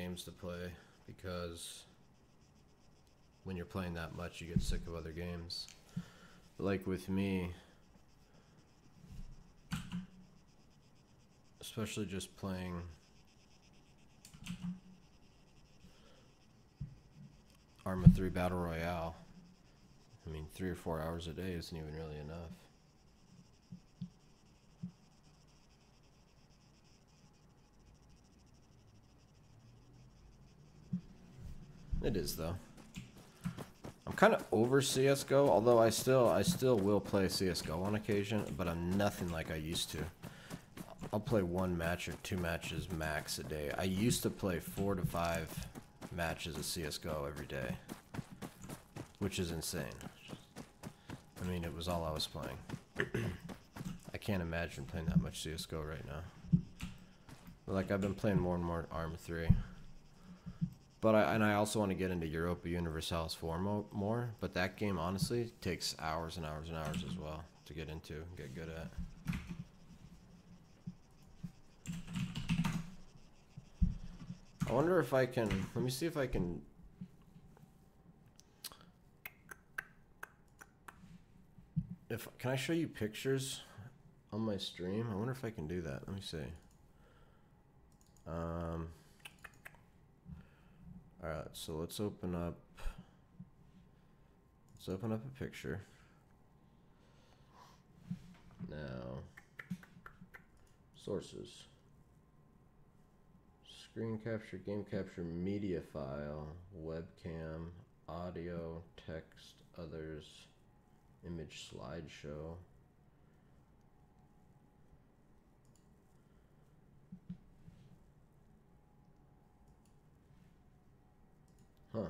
games to play because when you're playing that much, you get sick of other games. But like with me, especially just playing Arma 3 Battle Royale, I mean, 3 or 4 hours a day isn't even really enough. It is though. I'm kind of over CS:GO, although I still will play CS:GO on occasion, but I'm nothing like I used to. I'll play 1 match or 2 matches max a day. I used to play 4 to 5 matches of CS:GO every day, which is insane. I mean, it was all I was playing. I can't imagine playing that much CS:GO right now. But like, I've been playing more and more Arma 3. But I also want to get into Europa Universalis 4 more. But that game, honestly, takes hours and hours and hours as well to get into and get good at. I wonder if I can... Let me see if I can... Can I show you pictures on my stream? I wonder if I can do that. Let me see. Alright, so let's open up a picture. Now, sources. Screen capture, game capture, media file, webcam, audio, text, others, image slideshow. Huh.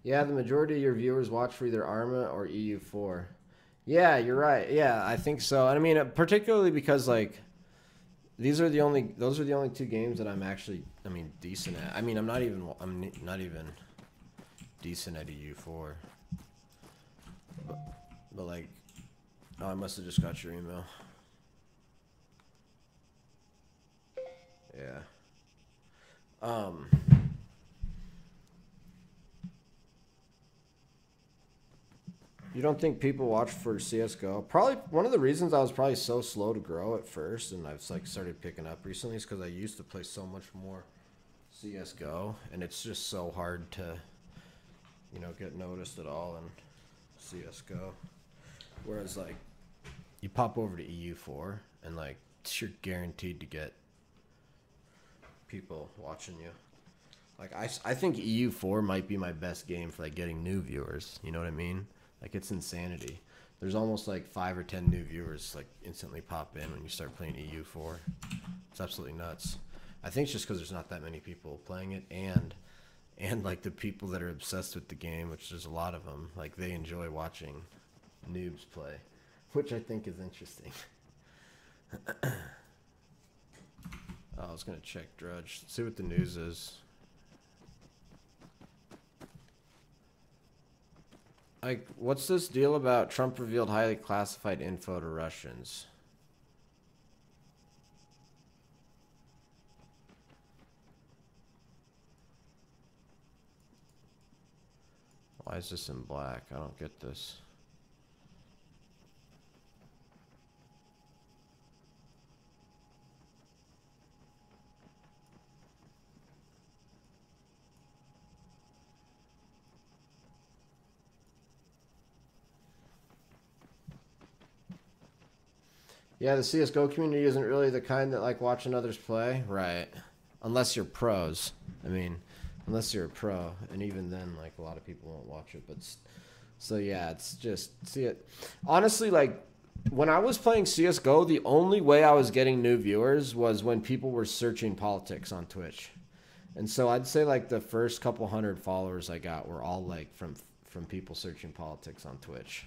Yeah, the majority of your viewers watch for either Arma or EU4. Yeah, you're right. Yeah, I think so. I mean, particularly because like those are the only 2 games that I'm actually, I mean, decent at. I mean, I'm not even decent at EU4. But like, oh, I must have just got your email. Yeah. You don't think people watch for CS:GO? Probably one of the reasons I was probably so slow to grow at first, and I've like started picking up recently, is because I used to play so much more CS:GO, and it's just so hard to, you know, get noticed at all in CS:GO. Whereas like, you pop over to EU4, and like you're guaranteed to get people watching you. Like I think EU4 might be my best game for like getting new viewers. You know what I mean? Like, it's insanity. There's almost like 5 or 10 new viewers like instantly pop in when you start playing EU4. It's absolutely nuts. I think it's just because there's not that many people playing it, and like the people that are obsessed with the game, which there's a lot of them, like they enjoy watching noobs play, which I think is interesting. Oh, I was gonna check Drudge, see what the news is. Like, what's this deal about Trump revealed highly classified info to Russians? Why is this in black? I don't get this. Yeah, the CSGO community isn't really the kind that like watching others play. Right. Unless you're pros. I mean, unless you're a pro. And even then, like, a lot of people won't watch it. But so, yeah, it's just, see it. Honestly, like, when I was playing CSGO, the only way I was getting new viewers was when people were searching politics on Twitch. And so I'd say, like, the first couple hundred followers I got were all, like, from people searching politics on Twitch.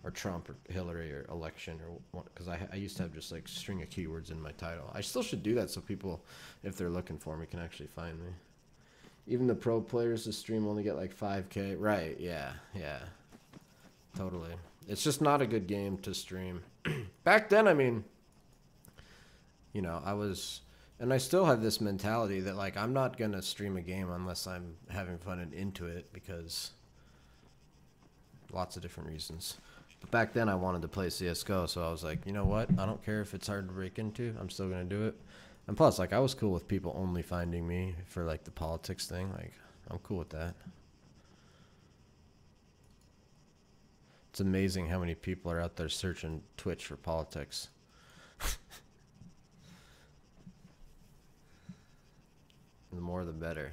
Or Trump or Hillary or election, or because I used to have just like string of keywords in my title. I still should do that so people, if they're looking for me, can actually find me. Even the pro players this stream only get like 5K. Right, yeah, totally. It's just not a good game to stream. Back then, I mean, you know, And I still have this mentality that, like, I'm not going to stream a game unless I'm having fun and into it, because lots of different reasons. But back then I wanted to play CSGO, so I was like, you know what? I don't care if it's hard to break into. I'm still going to do it. And plus, like, I was cool with people only finding me for, like, the politics thing. Like, I'm cool with that. It's amazing how many people are out there searching Twitch for politics. The more the better.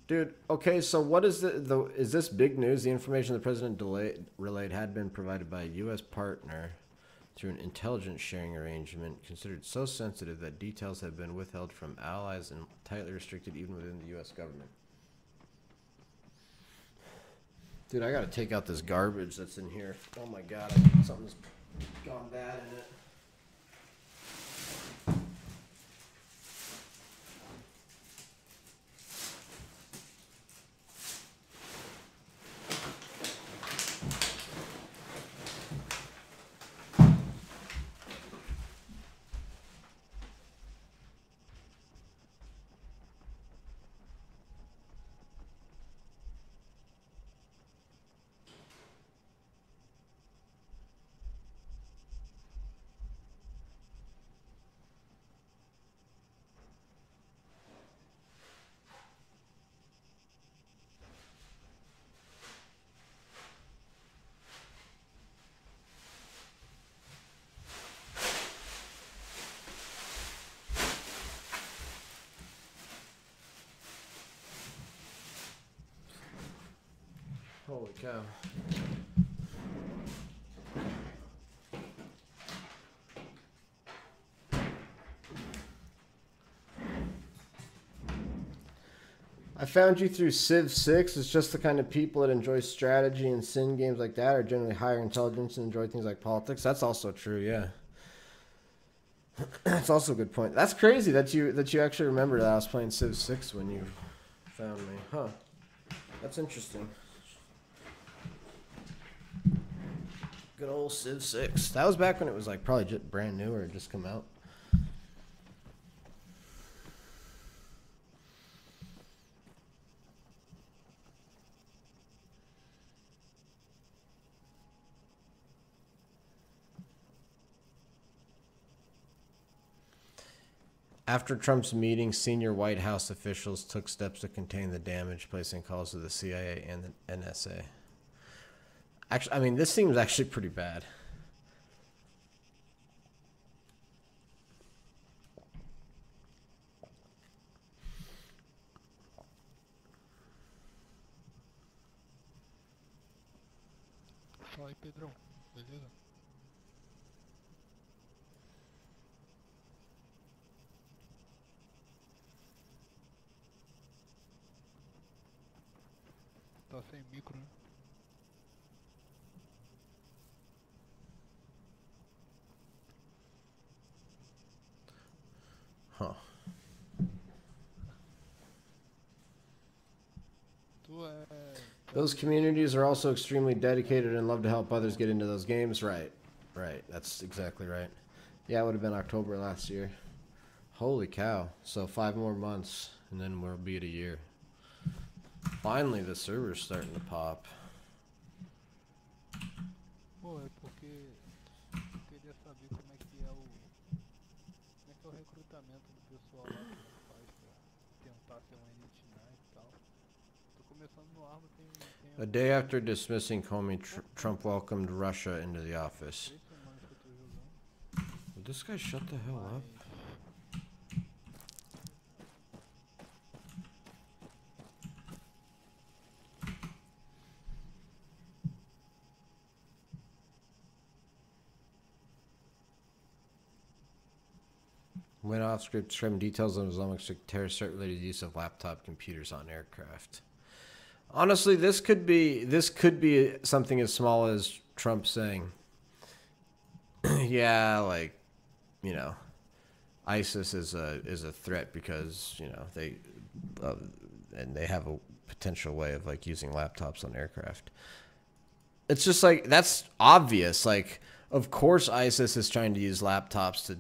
Dude, okay, so what is is this big news? The information the president relayed had been provided by a U.S. partner through an intelligence sharing arrangement considered so sensitive that details have been withheld from allies and tightly restricted even within the U.S. government. Dude, I gotta take out this garbage that's in here. Oh my god, something's gone bad in it. Holy cow. I found you through Civ 6. It's just the kind of people that enjoy strategy and sim games like that are generally higher intelligence and enjoy things like politics. That's also true, yeah. That's also a good point. That's crazy that you actually remember that I was playing Civ 6 when you found me. Huh. That's interesting. Good old Civ 6. That was back when it was like probably just brand new or it just come out. After Trump's meeting, senior White House officials took steps to contain the damage, placing calls to the CIA and the NSA. Actually, I mean, this seems actually pretty bad. Fala aí, Pedrão. Beleza? Tá sem micro, né? Huh. Those communities are also extremely dedicated and love to help others get into those games. Right. Right. That's exactly right. Yeah, it would have been October last year. Holy cow. So 5 more months, and then we'll be at a year. Finally, the server's starting to pop. Pô, é porque eu queria saber como é que é o recrutamento do pessoal lá que faz pra tentar ser um Elite Knight e tal. Tô começando no Arma tem A day after dismissing Comey, Trump welcomed Russia into the office. 3 semanas que eu tô jogando. Would this guy shut the hell up? Went off script trim details on Islamic terrorist related use of laptop computers on aircraft. Honestly, this could be something as small as Trump saying, yeah, like, you know, ISIS is a threat because, you know, they have a potential way of like using laptops on aircraft. It's just like, that's obvious. Like, Of course, ISIS is trying to use laptops to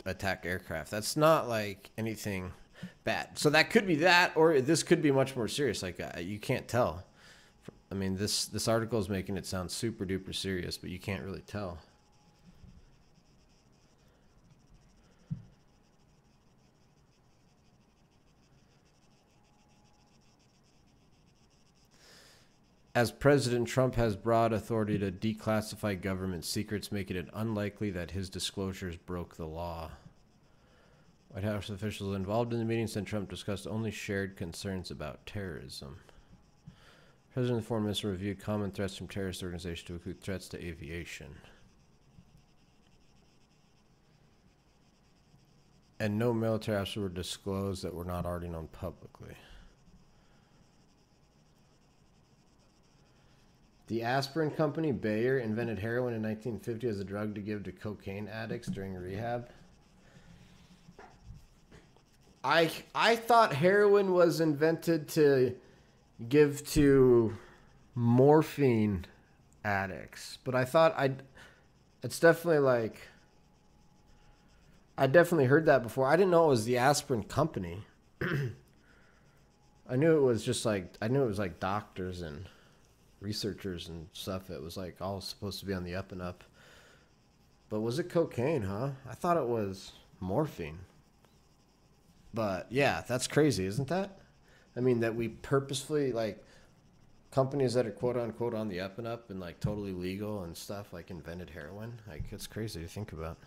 attack aircraft. That's not like anything bad. So that could be that, or this could be much more serious. Like you can't tell. I mean, this article is making it sound super duper serious, but you can't really tell. As President Trump has broad authority to declassify government secrets, making it unlikely that his disclosures broke the law. White House officials involved in the meeting said Trump discussed only shared concerns about terrorism. President and the Foreign Minister reviewed common threats from terrorist organizations to include threats to aviation. And no military actions were disclosed that were not already known publicly. The aspirin company, Bayer, invented heroin in 1950 as a drug to give to cocaine addicts during rehab. I thought heroin was invented to give to morphine addicts, but I thought it's definitely like, I definitely heard that before. I didn't know it was the aspirin company. I knew it was just like, I knew it was like doctors and researchers and stuff. It was like all supposed to be on the up and up. But was it cocaine, huh? I thought it was morphine. But yeah, that's crazy, isn't that? I mean, that we purposefully, like, companies that are quote unquote on the up and up and like totally legal and stuff, like invented heroin. Like, it's crazy to think about.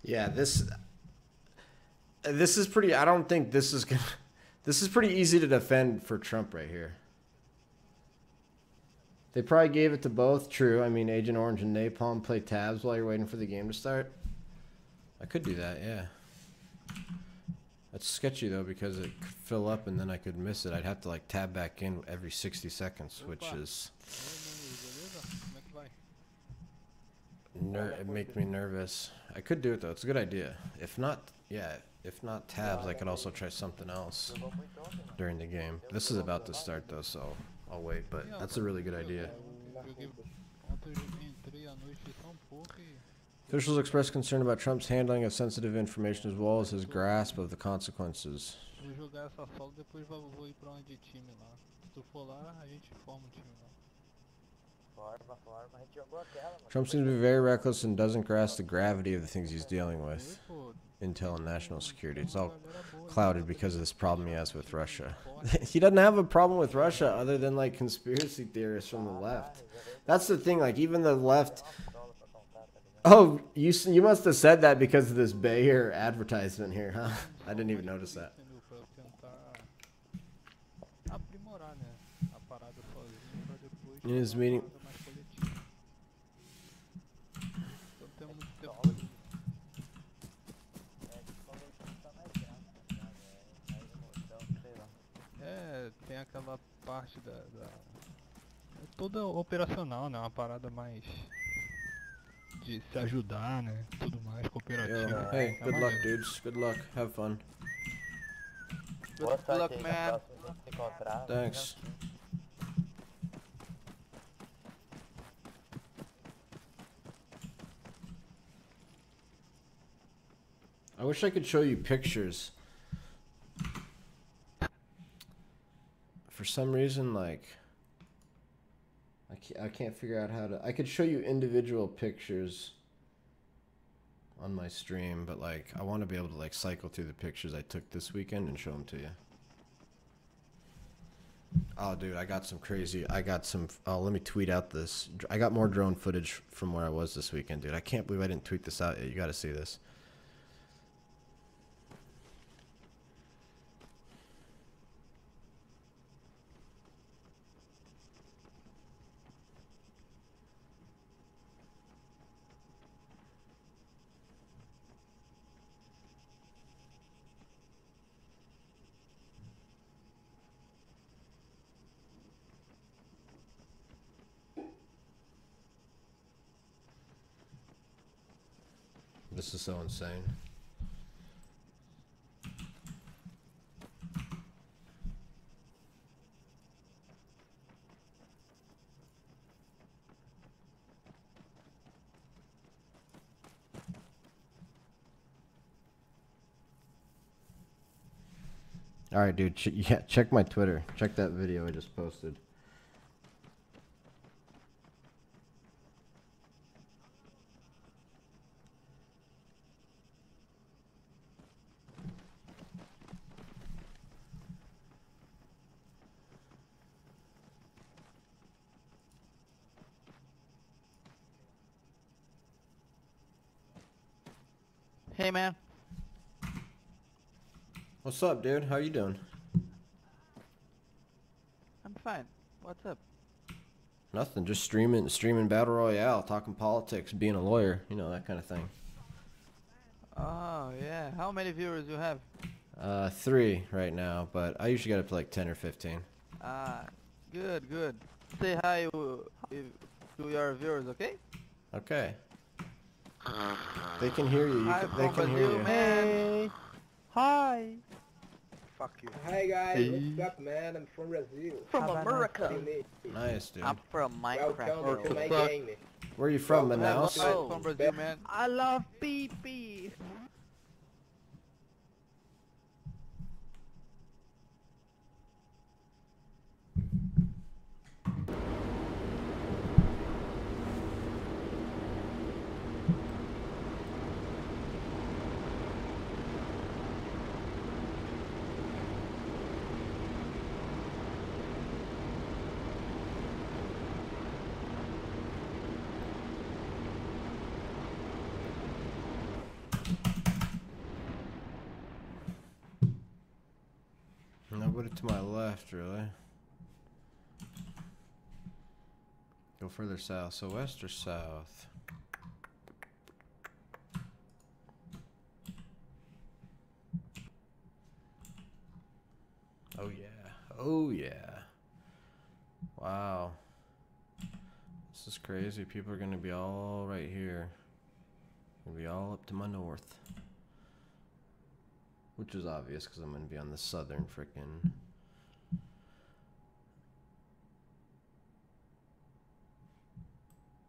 Yeah, this is pretty, I don't think this is gonna, this is pretty easy to defend for Trump right here. They probably gave it to both. True. I mean, Agent Orange and Napalm play tabs while you're waiting for the game to start. I could do that, yeah. That's sketchy though, because it could fill up and then I could miss it. I'd have to like tab back in every 60 seconds, which is it makes me nervous. I could do it though. It's a good idea. If not, yeah, if not tabs, I could also try something else during the game. This is about to start though, so I'll wait, but that's a really good idea. Officials expressed concern about Trump's handling of sensitive information as well as his grasp of the consequences. Trump seems to be very reckless and doesn't grasp the gravity of the things he's dealing with. Intel and national security. It's all clouded because of this problem he has with Russia. He doesn't have a problem with Russia other than like conspiracy theorists from the left. That's the thing, like even the left. Oh, you must have said that because of this Bayer advertisement here, huh? I didn't even notice that. In his meeting. Tem aquela parte da toda operacional, né? Uma parada mais de se ajudar, né? Tudo mais cooperativa. Hey, good luck, dudes. Good luck. Have fun. Good luck, man. Thanks. I wish I could show you pictures some reason, like, I can't figure out how to. I could show you individual pictures on my stream, but like, I want to be able to like cycle through the pictures I took this weekend and show them to you. Oh, dude, I got some crazy. I got some. Oh, let me tweet out this. I got more drone footage from where I was this weekend, dude. I can't believe I didn't tweet this out yet. You got to see this. This is so insane. All right, dude. Yeah, check my Twitter. Check that video I just posted. Hey, man. What's up, dude? How you doing? I'm fine. What's up? Nothing. Just streaming Battle Royale, talking politics, being a lawyer. You know, that kind of thing. Oh, yeah. How many viewers you have? 3 right now, but I usually get up to like 10 or 15. Ah, good, good. Say hi to your viewers, okay? Okay. They can hear you. Hi They from can hear Brazil, you. man. Hey. Hi. Fuck you. Hi guys, Hey. what's up man? I'm from Brazil. From What America. do you need? Nice, dude. I'm from Minecraft. Welcome to my world. game. Where are you from, Well, Manaus? I'm Oh, from Brazil, man. I love PP. Nobody to my left, really. Go further south. So west or south? Oh yeah. Oh yeah. Wow. This is crazy. People are gonna be all right here. Gonna be all up to my north. Which is obvious because I'm gonna be on the southern frickin'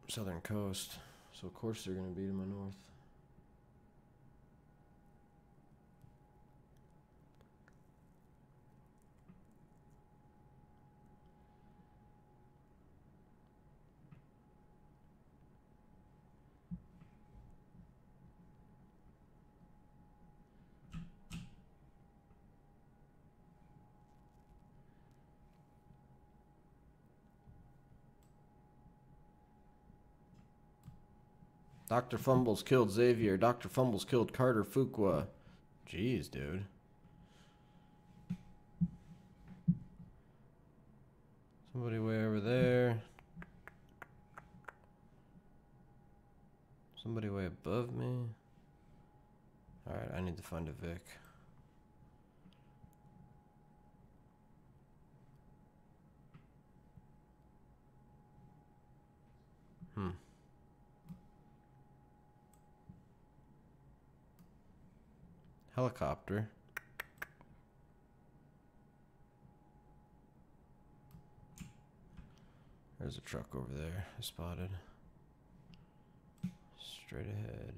southern coast. So of course they're gonna be to my north. Dr. Fumbles killed Xavier. Dr. Fumbles killed Carter Fuqua. Jeez, dude. Somebody way over there. Somebody way above me. Alright, I need to find a Vic. Helicopter. There's a truck over there. I spotted. Straight ahead.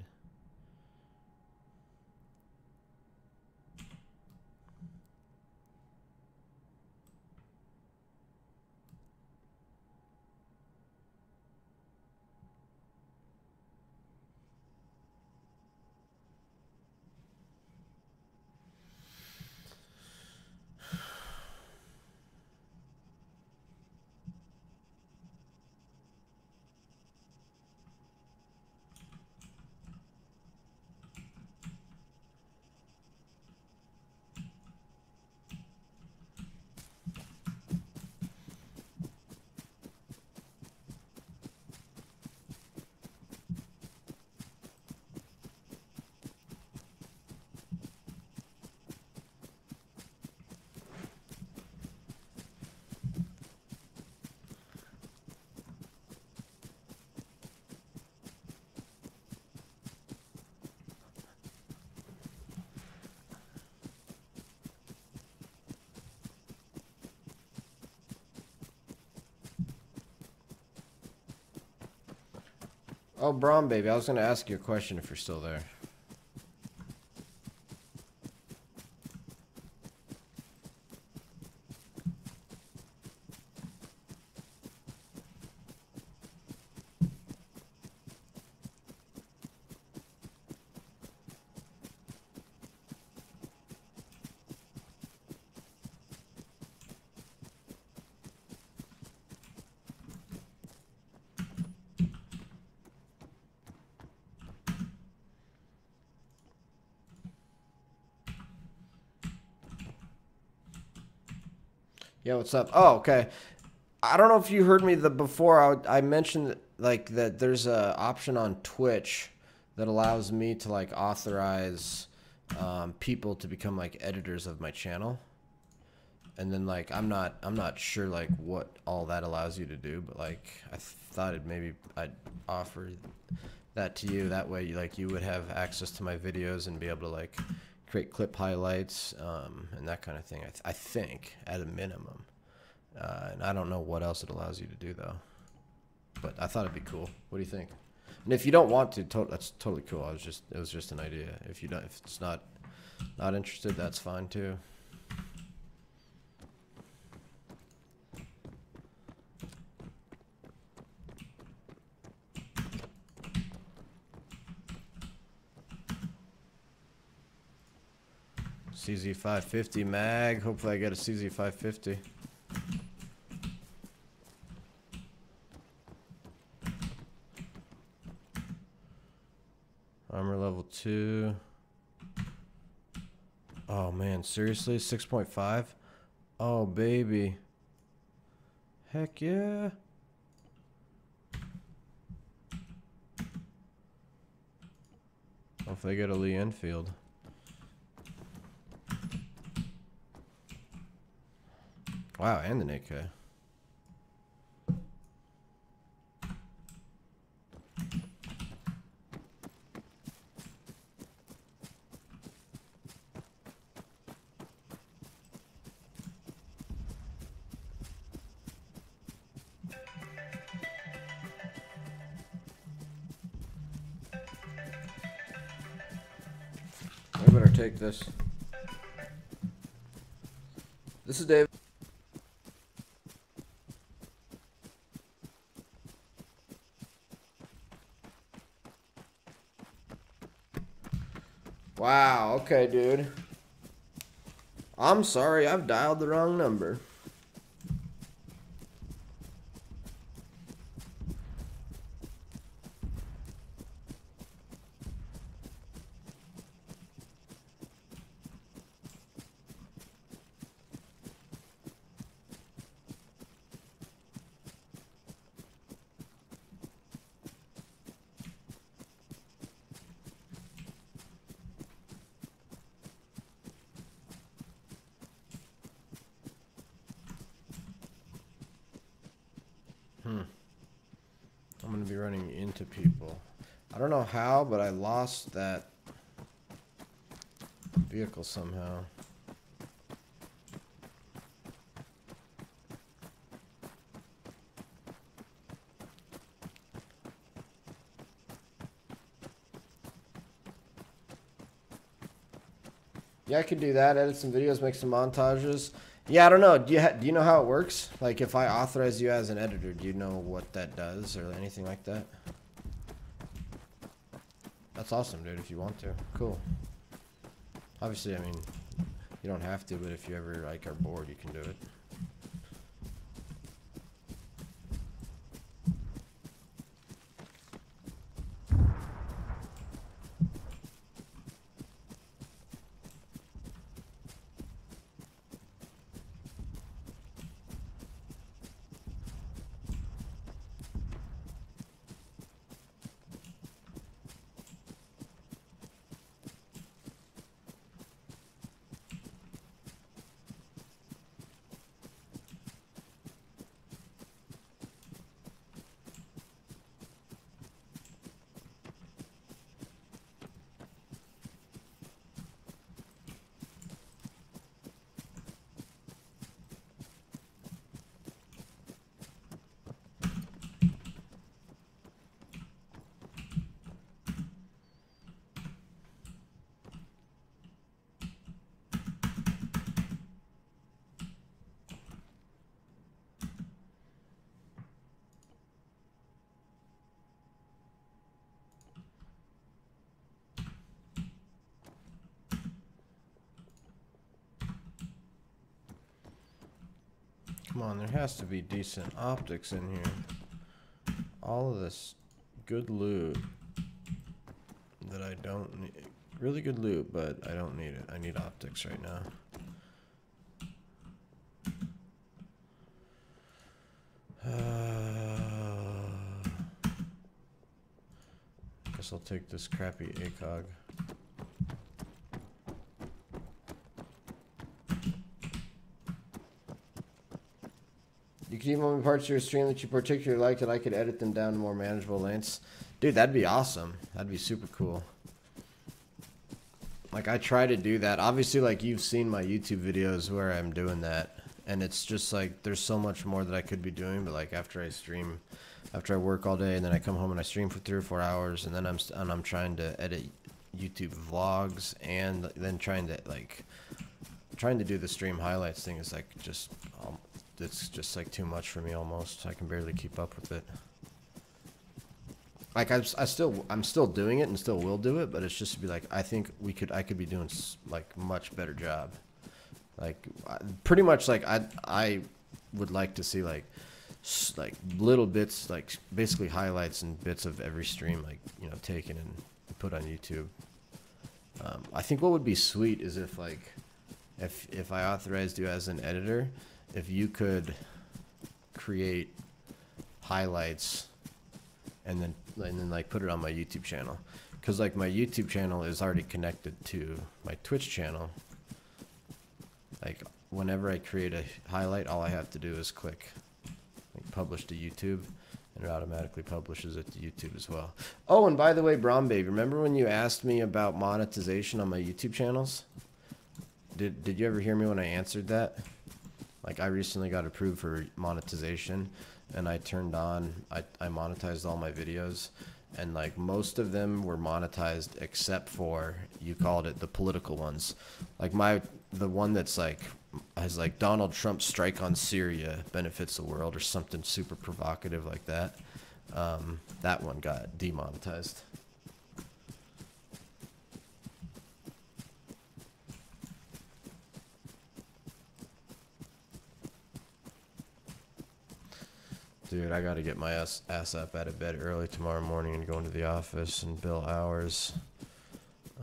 Oh, Braun baby, I was gonna ask you a question if you're still there. Yeah, what's up? Oh, okay. I don't know if you heard me before. I mentioned like that there's a option on Twitch that allows me to like authorize people to become like editors of my channel, and then like I'm not sure like what all that allows you to do, but like I thought I'd offer that to you. That way you would have access to my videos and be able to like create clip highlights and that kind of thing. I think at a minimum. And I don't know what else it allows you to do though, but I thought it'd be cool. What do you think? And if you don't want to, that's totally cool. It was just an idea. If it's not interested, that's fine too. CZ550 mag. Hopefully I get a CZ550. Armor level 2. Oh man, seriously? 6.5? Oh baby. Heck yeah. Hopefully I get a Lee Enfield. Wow, and an AK. I better take this. This is Dave. Wow, okay, dude. I'm sorry, I've dialed the wrong number. I'm gonna be running into people. I don't know how, but I lost that vehicle somehow. Yeah, I could do that. Edit some videos, make some montages. Yeah, I don't know. Do you know how it works? Like, if I authorize you as an editor, do you know what that does or anything like that? That's awesome, dude. If you want to, cool. Obviously, I mean, you don't have to, but if you ever like are bored, you can do it. Come on, there has to be decent optics in here. All of this good loot that I don't need. Really good loot, but I don't need it. I need optics right now. Guess I'll take this crappy ACOG. You can even on parts of your stream that you particularly liked that I could edit them down to more manageable lengths. Dude, that'd be awesome. That'd be super cool. Like, I try to do that. Obviously, like, you've seen my YouTube videos where I'm doing that. And it's just, like, there's so much more that I could be doing. But, like, after I stream, after I work all day, and then I come home and I stream for 3 or 4 hours, and then I'm trying to edit YouTube vlogs, and then trying to do the stream highlights thing is, like, just... it's just like too much for me almost. I can barely keep up with it. Like I'm still doing it and still will do it, but it's just to be like, I think I could be doing like much better job. Like pretty much like I would like to see like little bits, like basically highlights and bits of every stream, like, you know, taken and put on YouTube. I think what would be sweet is if like if I authorized you as an editor, if you could create highlights and then like put it on my YouTube channel, because like my YouTube channel is already connected to my Twitch channel. Like whenever I create a highlight, all I have to do is click like publish to YouTube, and it automatically publishes it to YouTube as well. Oh, and by the way, Brombabe, remember when you asked me about monetization on my YouTube channels? Did you ever hear me when I answered that? Like, I recently got approved for monetization, and I turned on, I monetized all my videos, and like most of them were monetized except for, you called it, the political ones. Like the one that's like, has like Donald Trump's strike on Syria benefits the world or something super provocative like that. That one got demonetized. Dude, I gotta get my ass up out of bed early tomorrow morning and go into the office and bill hours.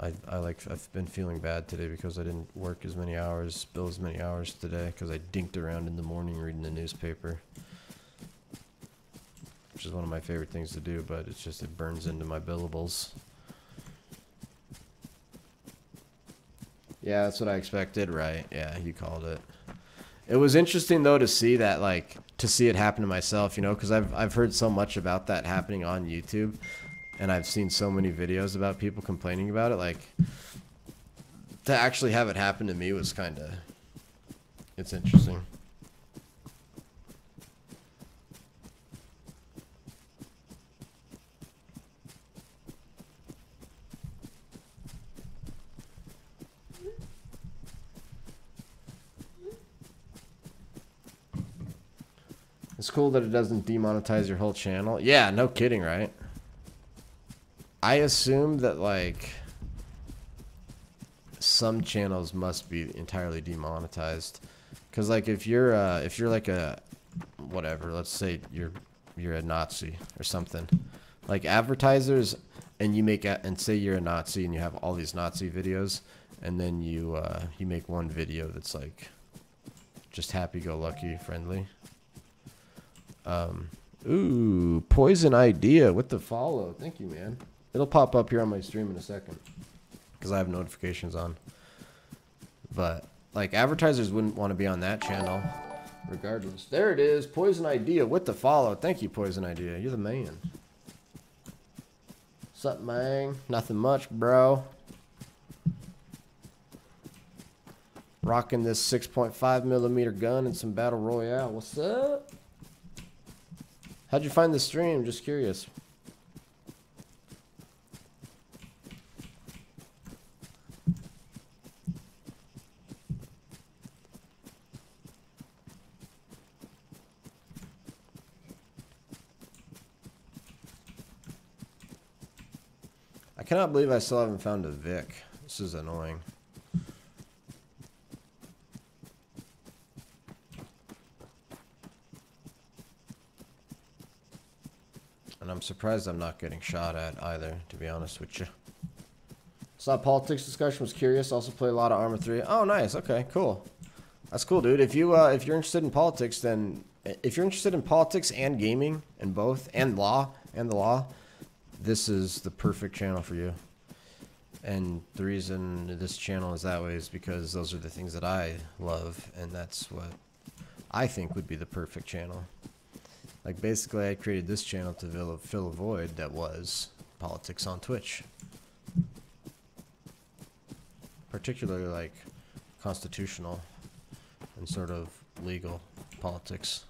I've been feeling bad today because I didn't work as many hours, bill as many hours today, because I dinked around in the morning reading the newspaper. Which is one of my favorite things to do, but it's just, it burns into my billables. Yeah, that's what I expected, right? Yeah, you called it. It was interesting though to see that, like, to see it happen to myself, you know, because I've heard so much about that happening on YouTube, and I've seen so many videos about people complaining about it. Like, to actually have it happen to me was kind of, it's interesting. It's cool that it doesn't demonetize your whole channel. Yeah, no kidding, right? I assume that, like, some channels must be entirely demonetized. Because, like, if you're like a, whatever, let's say you're a Nazi or something. Like, advertisers, and you make, and say you're a Nazi and you have all these Nazi videos, and then you make one video that's, like, just happy-go-lucky, friendly. Ooh, Poison Idea with the follow. Thank you, man. It'll pop up here on my stream in a second because I have notifications on. But, like, advertisers wouldn't want to be on that channel regardless. There it is. Poison Idea with the follow. Thank you, Poison Idea. You're the man. What's up, man? Nothing much, bro. Rocking this 6.5mm gun and some Battle Royale. What's up? How'd you find the stream? Just curious. I cannot believe I still haven't found a Vic. This is annoying. I'm surprised I'm not getting shot at either, to be honest with you. Saw politics discussion, was curious. Also play a lot of Arma 3. Oh, nice. Okay, cool. That's cool, dude. If you're interested in politics, then if you're interested in politics and gaming and both and the law, this is the perfect channel for you. And the reason this channel is that way is because those are the things that I love, and that's what I think would be the perfect channel. Like, basically, I created this channel to fill a void that was politics on Twitch. Particularly, like, constitutional and sort of legal politics.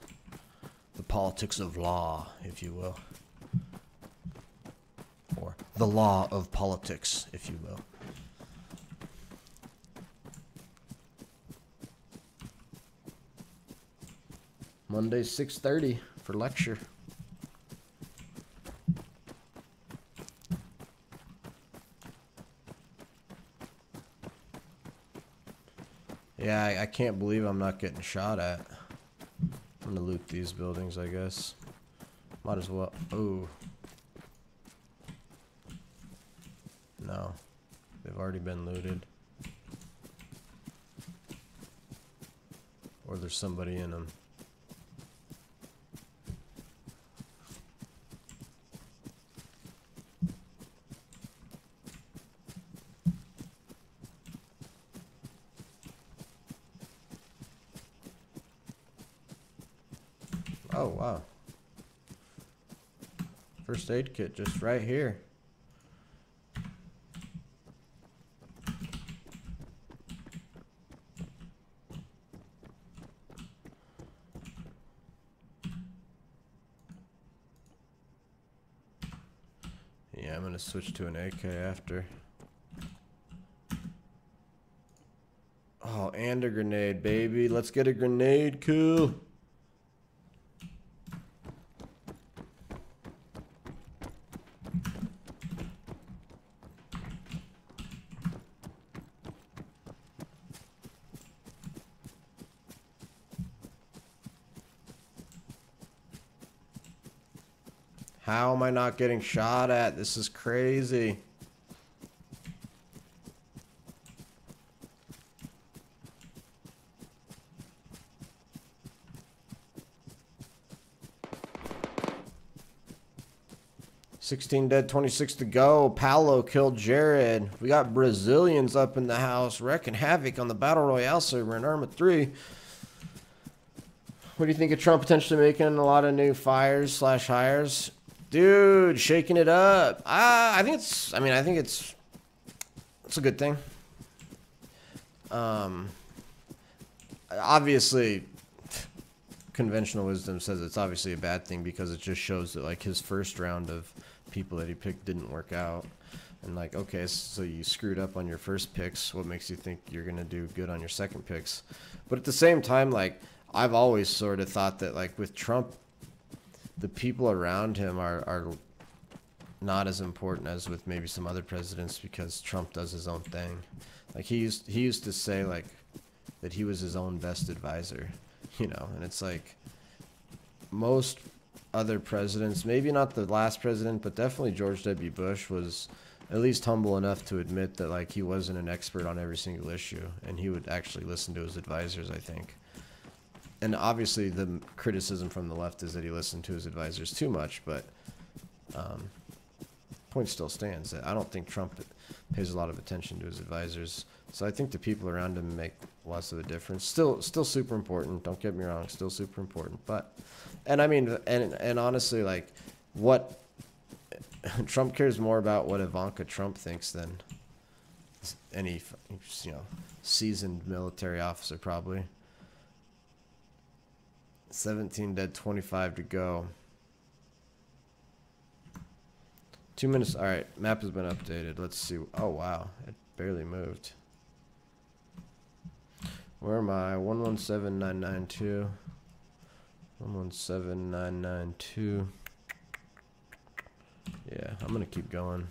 The politics of law, if you will. Or the law of politics, if you will. Monday, 6:30 for lecture. Yeah, I can't believe I'm not getting shot at. I'm gonna loot these buildings, I guess. Might as well. Oh. No. They've already been looted. Or there's somebody in them. Oh, wow. First aid kit just right here. Yeah, I'm gonna switch to an AK after. Oh, and a grenade, baby. Let's get a grenade, cool. How am I not getting shot at? This is crazy. $16 dead, 26 to go. Paolo killed Jared. We got Brazilians up in the house wrecking havoc on the Battle Royale server in Arma 3. What do you think of Trump potentially making a lot of new fires/hires? Dude, shaking it up. I think it's a good thing. Obviously, conventional wisdom says it's obviously a bad thing because it just shows that, like, his first round of people that he picked didn't work out. And, like, okay, so you screwed up on your first picks. What makes you think you're going to do good on your second picks? But at the same time, like, I've always sort of thought that, like, with Trump, the people around him are not as important as with maybe some other presidents because Trump does his own thing. Like, he used to say, like, that he was his own best advisor, you know, and it's like most other presidents, maybe not the last president, but definitely George W. Bush was at least humble enough to admit that, like, he wasn't an expert on every single issue, and he would actually listen to his advisors, I think. And obviously the criticism from the left is that he listened to his advisors too much, but point still stands. I don't think Trump pays a lot of attention to his advisors. So I think the people around him make less of a difference. Still super important. Don't get me wrong. Still super important. But, and I mean, and honestly, like, what Trump cares more about what Ivanka Trump thinks than any, you know, seasoned military officer probably. 17 dead, 25 to go. 2 minutes. All right, map has been updated. Let's see. Oh, wow. It barely moved. Where am I? 117992. 117992. Yeah, I'm going to keep going.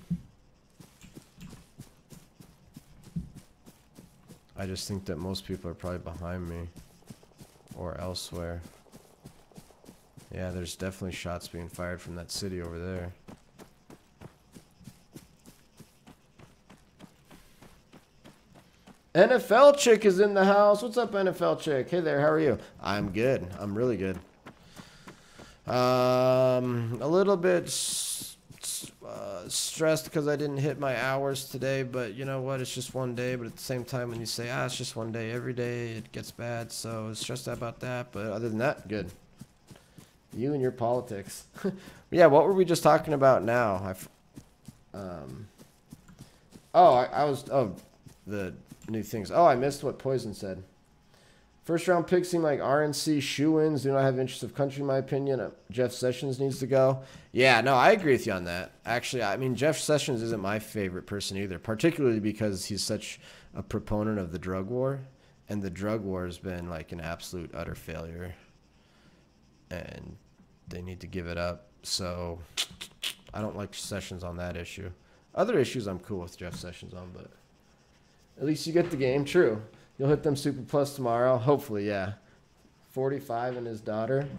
I just think that most people are probably behind me or elsewhere. Yeah, there's definitely shots being fired from that city over there. NFL chick is in the house. What's up, NFL chick? Hey there, how are you? I'm good. I'm really good. A little bit stressed because I didn't hit my hours today, but you know what? It's just one day. But at the same time, when you say, it's just one day, every day it gets bad. So stressed out about that. But other than that, good. You and your politics. Yeah, what were we just talking about now? The new things. Oh, I missed what Poison said. First round picks seem like RNC shoe-ins. Do not have interest of country, in my opinion. Jeff Sessions needs to go. Yeah, no, I agree with you on that. Actually, I mean, Jeff Sessions isn't my favorite person either, particularly because he's such a proponent of the drug war. And the drug war has been like an absolute utter failure. And they need to give it up. So I don't like Sessions on that issue. Other issues I'm cool with Jeff Sessions on, but at least you get the game. True. You'll hit them Super Plus tomorrow. Hopefully, yeah. 45 and his daughter.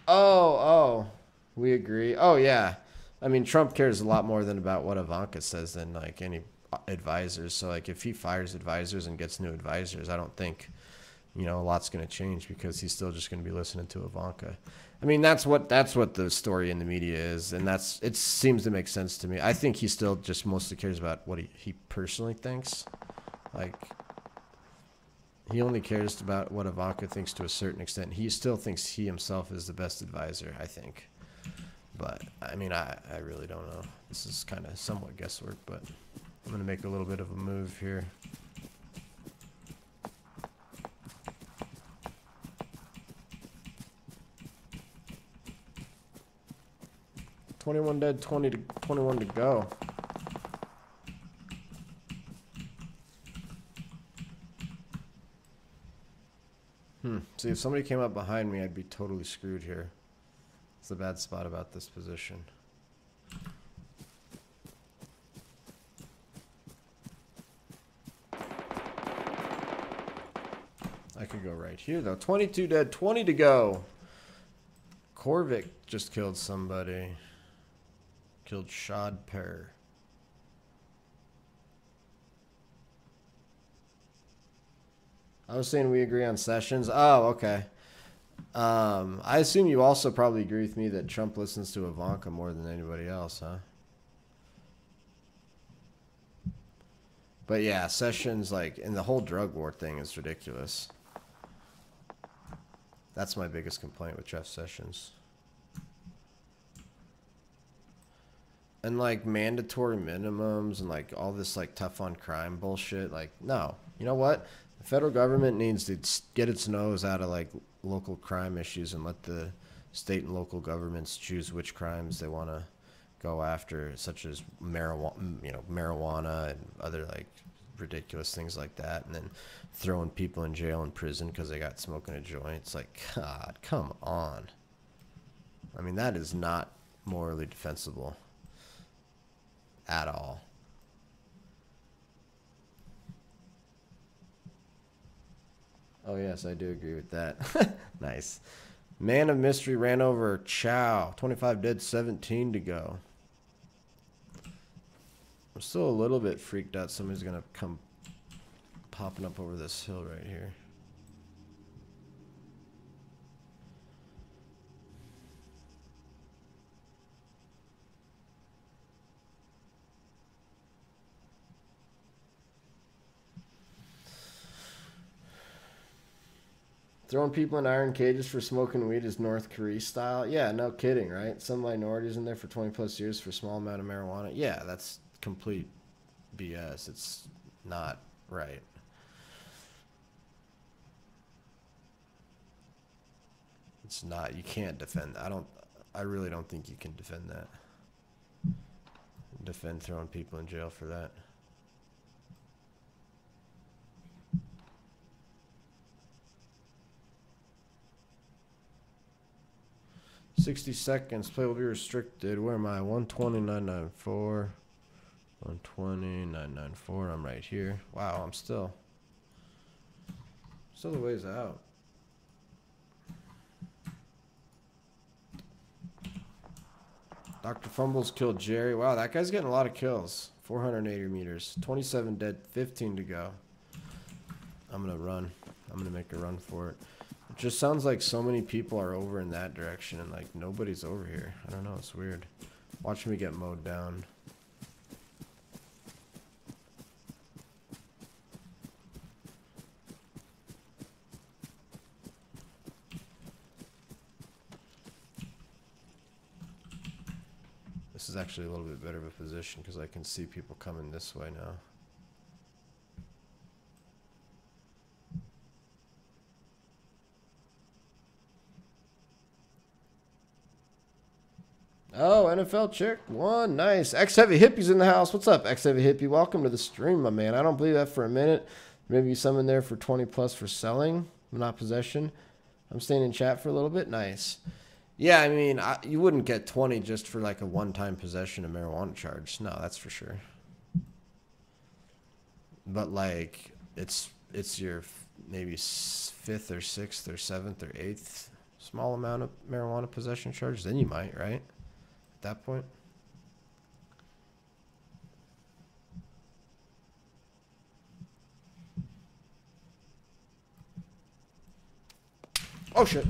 Oh, we agree. Oh, yeah. I mean, Trump cares a lot more than about what Ivanka says than, like, any advisors. So, like, if he fires advisors and gets new advisors, I don't think, a lot's going to change because he's still just going to be listening to Ivanka. I mean, that's what the story in the media is, and it seems to make sense to me. I think he still just mostly cares about what he personally thinks. Like, he only cares about what Ivanka thinks to a certain extent. He still thinks he himself is the best advisor, I think. But, I mean, I really don't know. This is kind of somewhat guesswork, but I'm going to make a little bit of a move here. $21 dead, 21 to go. See, if somebody came up behind me, I'd be totally screwed here. It's the bad spot about this position. I could go right here, though. 22 dead, 20 to go. Korvik just killed somebody. Killed Shad Pear. I was saying we agree on Sessions. Oh, okay. I assume you also probably agree with me that Trump listens to Ivanka more than anybody else, huh? But yeah, Sessions, like, and the whole drug war thing is ridiculous. That's my biggest complaint with Jeff Sessions. And, like, mandatory minimums and, like, all this, like, tough on crime bullshit. Like, no. You know what? The federal government needs to get its nose out of, like, local crime issues and let the state and local governments choose which crimes they want to go after, such as marijuana and other, like, ridiculous things like that. And then throwing people in jail and prison because they got smoking a joint. It's like, God, come on. I mean, that is not morally defensible. At all. Oh, yes, I do agree with that. Nice. Man of Mystery ran over Chow. 25 dead, 17 to go. I'm still a little bit freaked out. Somebody's going to come popping up over this hill right here. Throwing people in iron cages for smoking weed is North Korea style. Yeah, no kidding, right? Some minorities in there for 20 plus years for a small amount of marijuana. Yeah, that's complete BS. It's not right. It's not. You can't defend that. I really don't think you can defend that. Defend throwing people in jail for that. 60 seconds. Play will be restricted. Where am I? 120,994. 120,994. I'm right here. Wow, I'm still a ways out. Dr. Fumbles killed Jerry. Wow, that guy's getting a lot of kills. 480 meters. 27 dead, 15 to go. I'm gonna run. I'm gonna make a run for it. It just sounds like so many people are over in that direction and like nobody's over here. I don't know, it's weird. Watch me get mowed down. This is actually a little bit better of a position because I can see people coming this way now. Oh, NFL chick one, nice. X Heavy Hippie's in the house. What's up, X Heavy Hippie? Welcome to the stream, my man. I don't believe that for a minute. Maybe some in there for 20 plus for selling, not possession. I'm staying in chat for a little bit. Nice. Yeah, I mean, you wouldn't get 20 just for like a one-time possession of marijuana charge. No, that's for sure. But like, it's your maybe 5th or 6th or 7th or 8th small amount of marijuana possession charge. Then you might, right? At that point. Oh shit.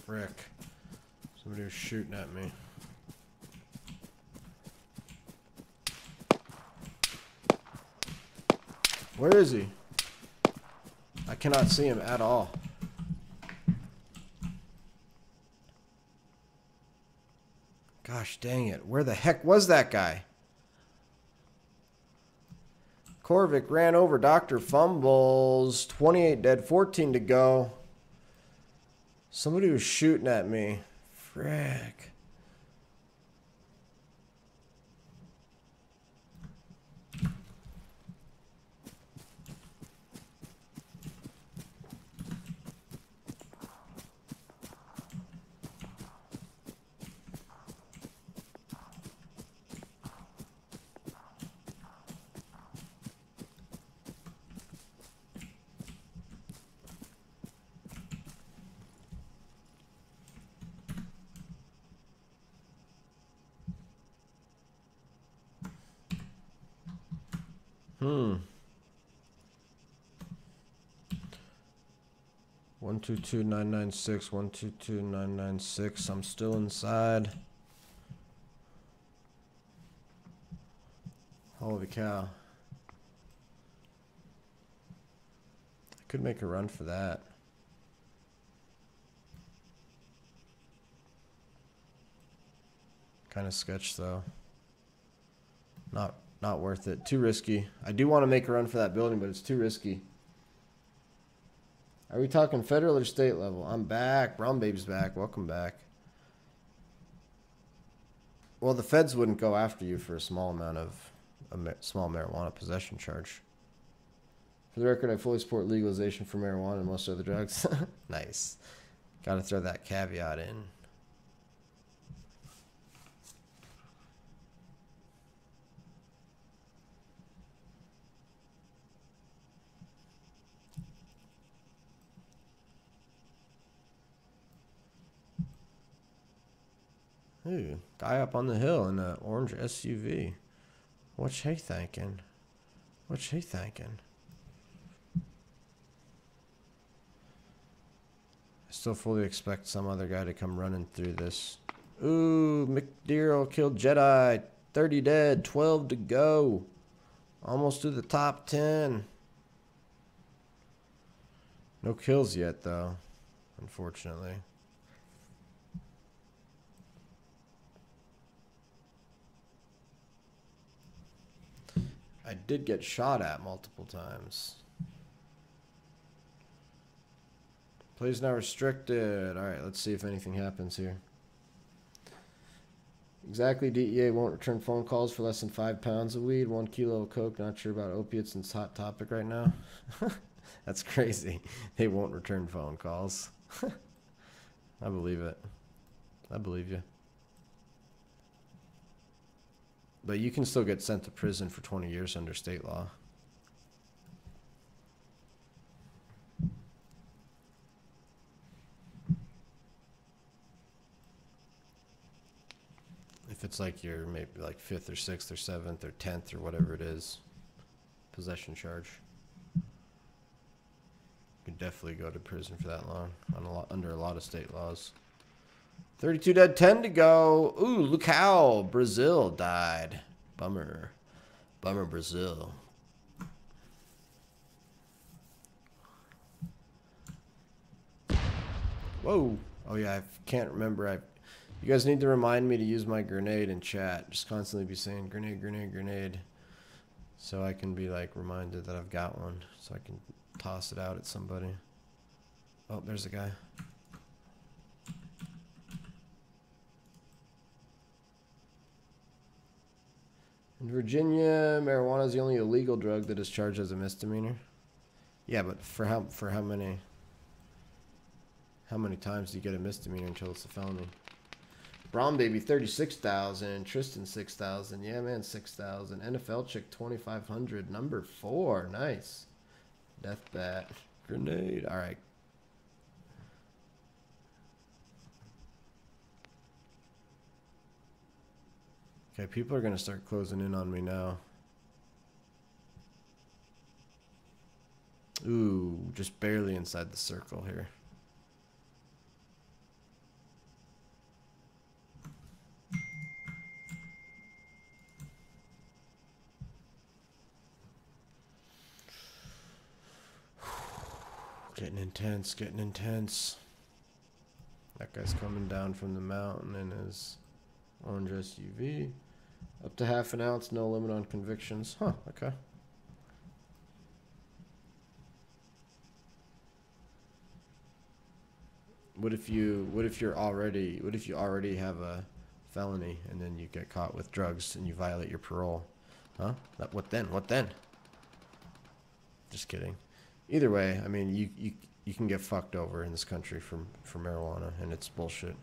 Frick. Somebody was shooting at me. Where is he? I cannot see him at all. Gosh dang it. Where the heck was that guy? Korvik ran over Dr. Fumbles. 28 dead, 14 to go. Somebody was shooting at me. Frick. Hmm. 122996, 122996. I'm still inside. Holy cow. I could make a run for that. Kind of sketch though. Not worth it. Too risky. I do want to make a run for that building, but it's too risky. Are we talking federal or state level? I'm back. Brown Babe's back. Welcome back. Well, the feds wouldn't go after you for a small amount of small marijuana possession charge. For the record, I fully support legalization for marijuana and most other drugs. Nice. Got to throw that caveat in. Ooh, guy up on the hill in an orange SUV. What's he thinking? What's he thinking? I still fully expect some other guy to come running through this. Ooh, McDearl killed Jedi. 30 dead, 12 to go. Almost to the top 10. No kills yet, though, unfortunately. I did get shot at multiple times. Plays now restricted. Alright, let's see if anything happens here. Exactly, DEA won't return phone calls for less than 5 pounds of weed, 1 kilo of coke. Not sure about opiates, and it's a hot topic right now. That's crazy. They won't return phone calls. I believe it. I believe you. But you can still get sent to prison for 20 years under state law. it's like you're maybe like 5th or 6th or 7th or 10th or whatever it is, possession charge. You could definitely go to prison for that long under a lot of state laws. 32 dead, 10 to go. Ooh, look how Brazil died. Bummer. Bummer, Brazil. Whoa. Oh, yeah, I can't remember. You guys need to remind me to use my grenade in chat. Just constantly be saying grenade, grenade, grenade. So I can be, like, reminded that I've got one. So I can toss it out at somebody. Oh, there's a guy. In Virginia, marijuana is the only illegal drug that is charged as a misdemeanor. Yeah, but for how many times do you get a misdemeanor until it's a felony? Brown baby 36,000, Tristan 6,000, yeah man 6,000, NFL chick 2,500, number 4, nice. Death bat, grenade, all right. Okay, people are gonna start closing in on me now. Ooh, just barely inside the circle here. Getting intense, getting intense. That guy's coming down from the mountain in his orange SUV. Up to half an ounce, no limit on convictions. Huh, okay. What if you already have a felony and then you get caught with drugs and you violate your parole? Huh? What then? What then? Just kidding. Either way, I mean, you can get fucked over in this country for marijuana, and it's bullshit.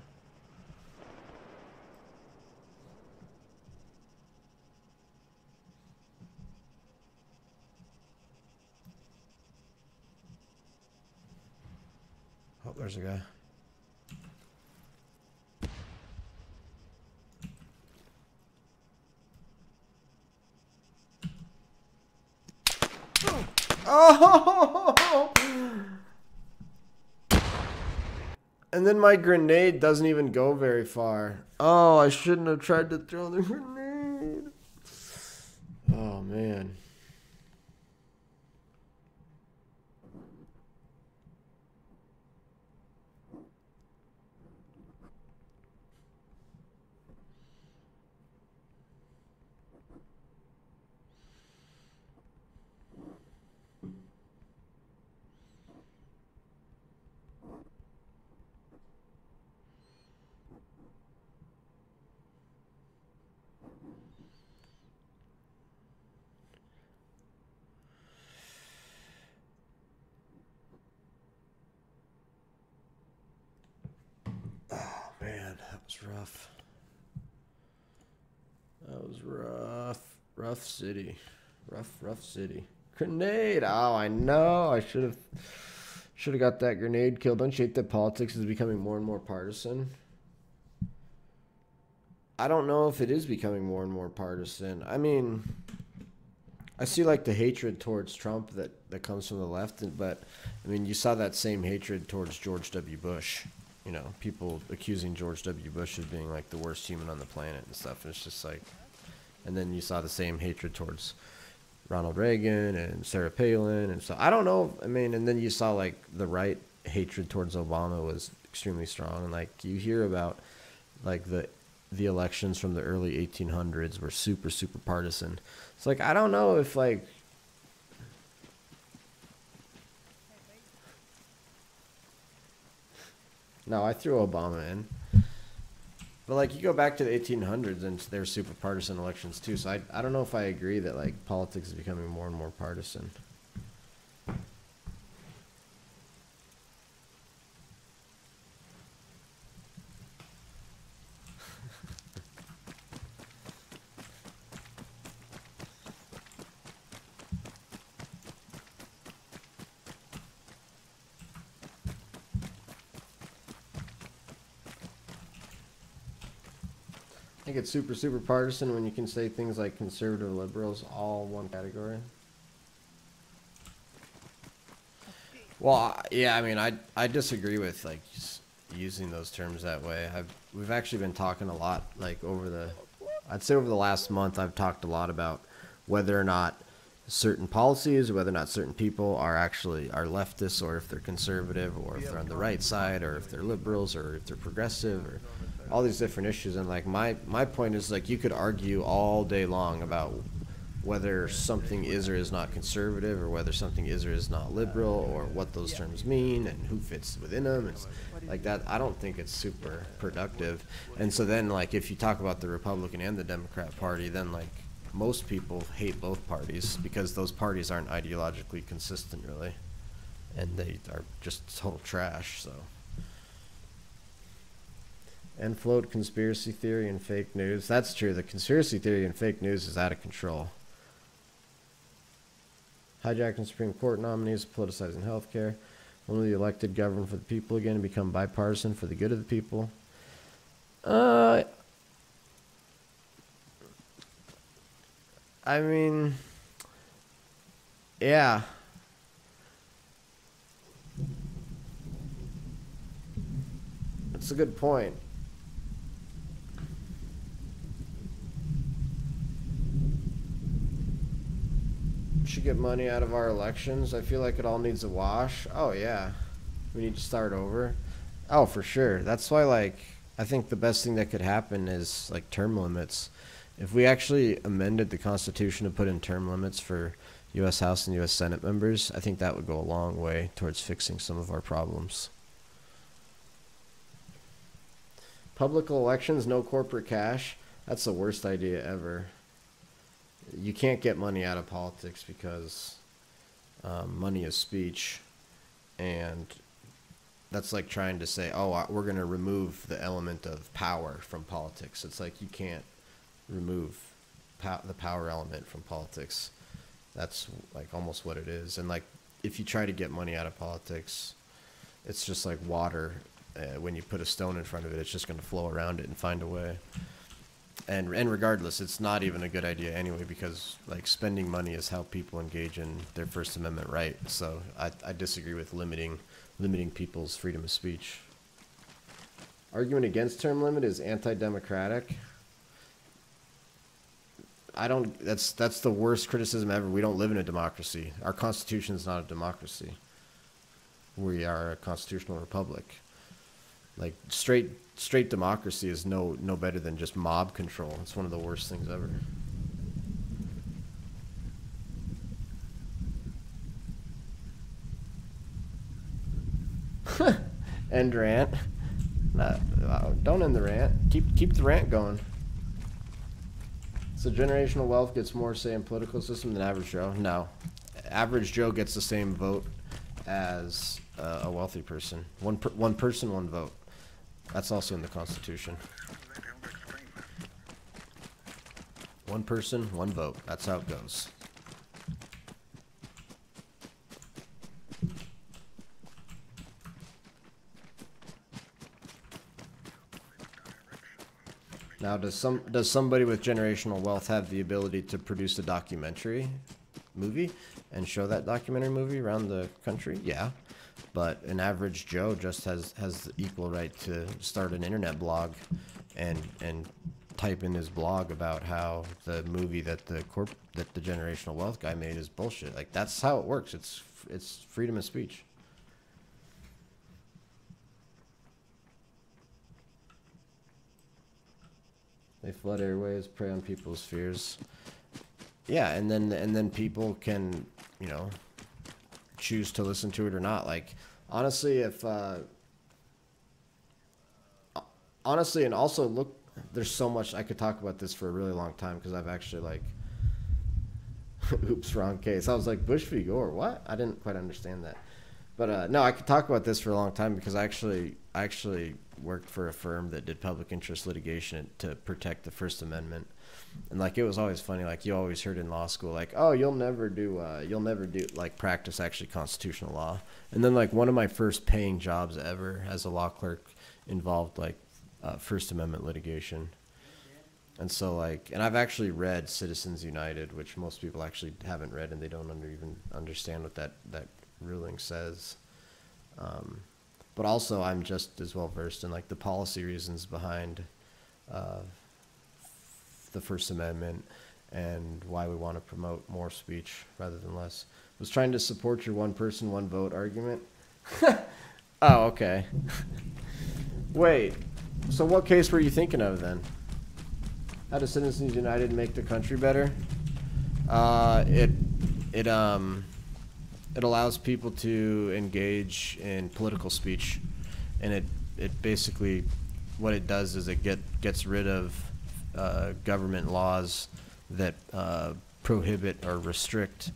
Oh, there's a guy. Oh! And then my grenade doesn't even go very far. Oh, I shouldn't have tried to throw the grenade. Oh, man. Man, that was rough. That was rough. Rough city. Rough city. Grenade! Oh, I know. I should have got that grenade killed. Don't you hate that politics is becoming more and more partisan? I don't know if it is becoming more and more partisan. I mean, I see like the hatred towards Trump that comes from the left, but I mean, you saw that same hatred towards George W. Bush. You know, people accusing George W. Bush of being like the worst human on the planet and stuff. And it's just like, and then you saw the same hatred towards Ronald Reagan and Sarah Palin. And so I don't know. I mean, and then you saw like the right hatred towards Obama was extremely strong. And like you hear about like the elections from the early 1800s were super partisan. It's like, I don't know if like, no, I threw Obama in. But, like, you go back to the 1800s, and they're super partisan elections, too. So I don't know if I agree that, like, politics is becoming more and more partisan. I think it's super, super partisan when you can say things like conservative liberals all one category. Well, yeah, I mean, I disagree with like using those terms that way. We've actually been talking a lot like I'd say over the last month I've talked a lot about whether or not certain policies, whether or not certain people are leftists, or if they're conservative, or if they're on the right side, or if they're liberals, or if they're progressive, or all these different issues. And like my point is, like, you could argue all day long about whether something is or is not conservative, or whether something is or is not liberal, or what those terms mean and who fits within them. It's like that. I don't think it's super productive. And so then, like, if you talk about the Republican and the Democrat Party, then like most people hate both parties because those parties aren't ideologically consistent, really, and they are just total trash. So, and float conspiracy theory and fake news. That's true. The conspiracy theory and fake news is out of control. Hijacking Supreme Court nominees, politicizing healthcare. Only the elected govern for the people again and become bipartisan for the good of the people. I mean, yeah. That's a good point. Should get money out of our elections. I feel like it all needs a wash. Oh yeah, we need to start over. Oh, for sure. That's why, like, I think the best thing that could happen is like term limits. If we actually amended the Constitution to put in term limits for U.S. House and U.S. Senate members, I think that would go a long way towards fixing some of our problems. Public elections, no corporate cash. That's the worst idea ever. You can't get money out of politics because money is speech, and that's like trying to say, oh, we're going to remove the element of power from politics. It's like you can't remove the power element from politics. That's like almost what it is. And like if you try to get money out of politics, it's just like water. When you put a stone in front of it, it's just going to flow around it and find a way. And regardless, it's not even a good idea anyway, because like spending money is how people engage in their First Amendment right. So I disagree with limiting people's freedom of speech. Argument against term limit is anti-democratic. That's the worst criticism ever. We don't live in a democracy. Our Constitution is not a democracy. We are a constitutional republic. Like straight democracy is no better than just mob control. It's one of the worst things ever. End rant. Don't end the rant. Keep the rant going. So generational wealth gets more say in political system than average Joe? No. Average Joe gets the same vote as a wealthy person. One person, one vote. That's also in the Constitution. One person, one vote. That's how it goes. Now, does somebody with generational wealth have the ability to produce a documentary movie and show that documentary movie around the country? Yeah. But an average Joe just has the equal right to start an internet blog and type in his blog about how the movie that the generational wealth guy made is bullshit. Like, that's how it works. It's freedom of speech. They flood airwaves, prey on people's fears. Yeah, and then people can, you know, choose to listen to it or not. Like, honestly, honestly, and also look, there's so much I could talk about this for a really long time, because I've actually, like, oops, wrong case. I was like, Bush v. Gore, what? I didn't quite understand that. But no, I could talk about this for a long time, because I actually worked for a firm that did public interest litigation to protect the First Amendment. And like, it was always funny, like, you always heard in law school, like, oh, you'll never do like practice actually constitutional law. And then like one of my first paying jobs ever as a law clerk involved like First Amendment litigation. And so like, and I've actually read Citizens United, which most people actually haven't read, and they don't even understand what that ruling says. But also, I'm just as well versed in like the policy reasons behind the First Amendment and why we want to promote more speech rather than less. I was trying to support your one person, one vote argument. Oh, okay. Wait, so what case were you thinking of then? How does Citizens United make the country better? It allows people to engage in political speech, and it basically, what it does is it gets rid of government laws that prohibit or restrict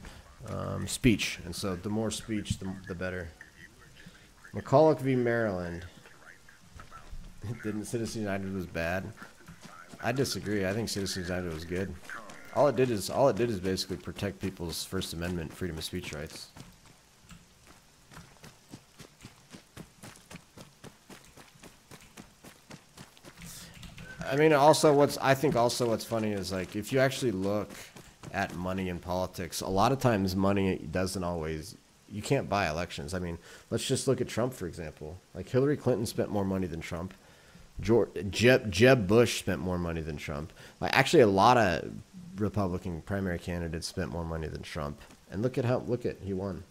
speech, and so the more speech, the better. McCulloch v. Maryland. Didn't Citizens United was bad? I disagree. I think Citizens United was good. All it did is basically protect people's First Amendment freedom of speech rights. I mean, I think what's funny is like if you actually look at money in politics, a lot of times money doesn't always. You can't buy elections. I mean, let's just look at Trump, for example. Like Hillary Clinton spent more money than Trump. Jeb Bush spent more money than Trump. Like actually, a lot of Republican primary candidates spent more money than Trump. And look at he won.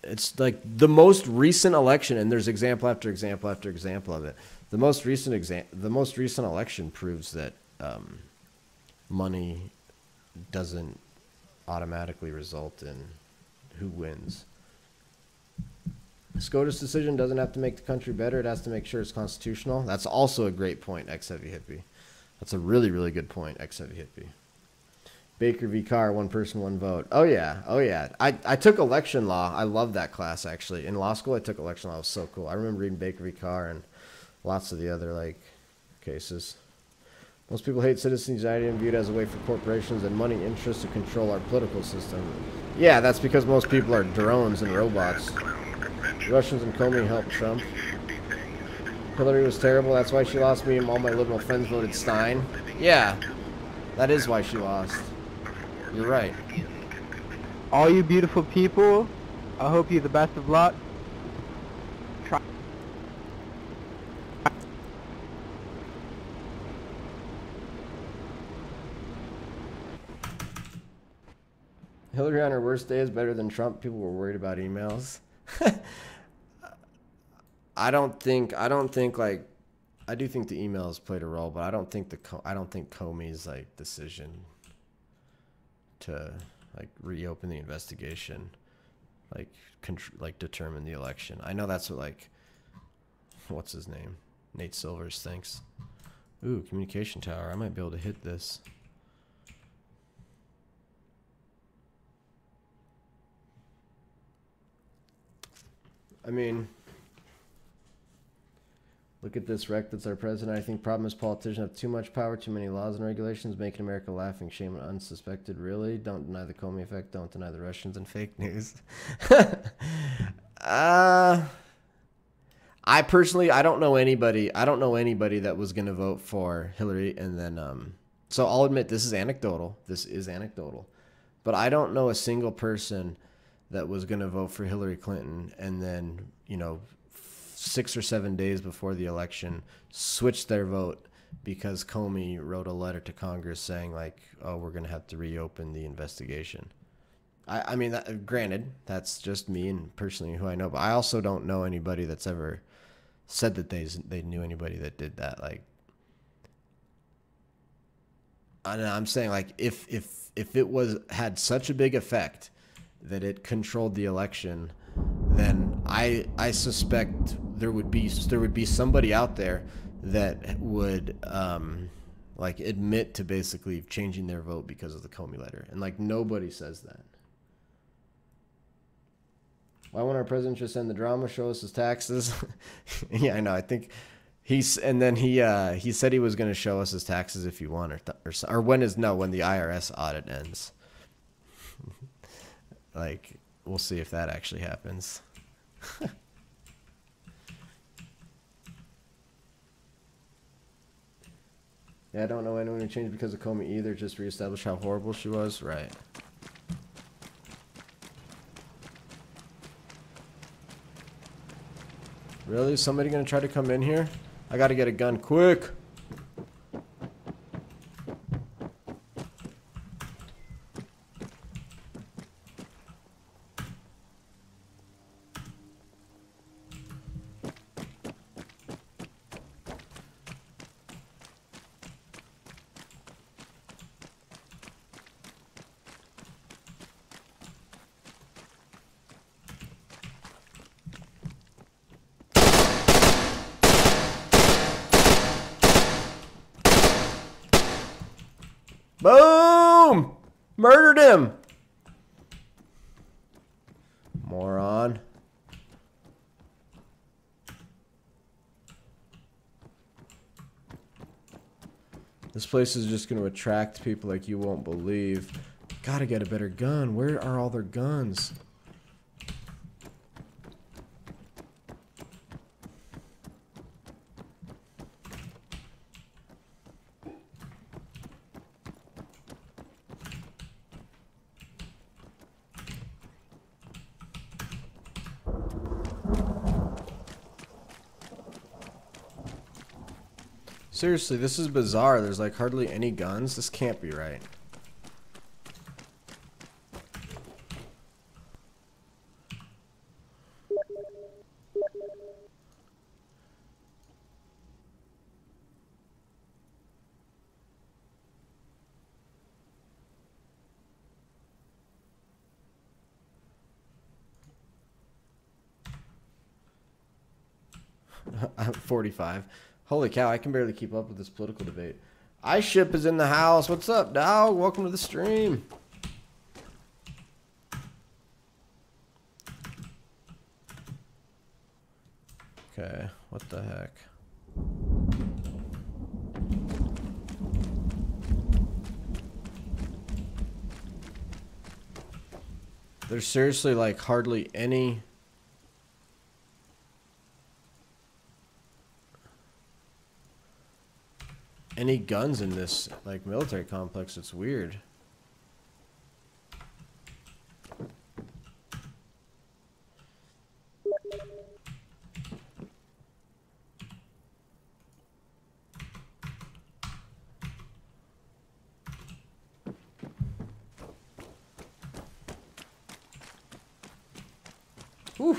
It's like the most recent election, and there's example after example after example of it. The most recent election proves that money doesn't automatically result in who wins. SCOTUS decision doesn't have to make the country better. It has to make sure it's constitutional. That's also a great point, ex-heavy hippie. That's a really, really good point, ex-heavy hippie. Baker v. Carr, one person, one vote. Oh, yeah. Oh, yeah. I took election law. I love that class, actually. In law school, I took election law. It was so cool. I remember reading Baker v. Carr and lots of the other, like, cases. Most people hate Citizens United and view it as a way for corporations and money interests to control our political system. Yeah, that's because most people are drones and robots. Russians and Comey helped Trump. Hillary was terrible. That's why she lost. Me and all my liberal friends voted Stein. Yeah, that is why she lost. You're right. All you beautiful people, I hope you the best of luck. Hillary on her worst day is better than Trump. People were worried about emails. I do think the emails played a role, but I don't think Comey's like decision to like reopen the investigation like determine the election. I know that's what like what's his name? Nate Silvers thinks. Ooh, communication tower. I might be able to hit this. I mean, look at this wreck that's our president. I think problem is politicians have too much power, too many laws and regulations, making America laughing, shame, and unsuspected. Really? Don't deny the Comey effect. Don't deny the Russians and fake news. I personally, I don't know anybody that was going to vote for Hillary. And then, so I'll admit this is anecdotal. But I don't know a single person that was going to vote for Hillary Clinton and then, 6 or 7 days before the election, switched their vote because Comey wrote a letter to Congress saying like, oh, we're going to have to reopen the investigation. I mean, granted, that's just me and personally who I know, but I also don't know anybody that's ever said that they knew anybody that did that. Like, I'm saying like if it had such a big effect that it controlled the election, then I suspect there would be somebody out there that would like admit to basically changing their vote because of the Comey letter, and like nobody says that. Why won't our president just end the drama, show us his taxes? Yeah, I know. I think he said he was going to show us his taxes if you want, or when the IRS audit ends. Like, we'll see if that actually happens. Yeah, I don't know anyone who changed because of Comey either. Just reestablish how horrible she was. Right. Really? Is somebody gonna try to come in here? I gotta get a gun quick. Boom! Murdered him! Moron. This place is just going to attract people like you won't believe. Gotta get a better gun. Where are all their guns? Seriously, this is bizarre. There's like hardly any guns. This can't be right. I'm 45. Holy cow, I can barely keep up with this political debate. iShip is in the house. What's up, dog? Welcome to the stream. Okay, what the heck? There's seriously like hardly any... any guns in this like military complex. It's weird. Whew.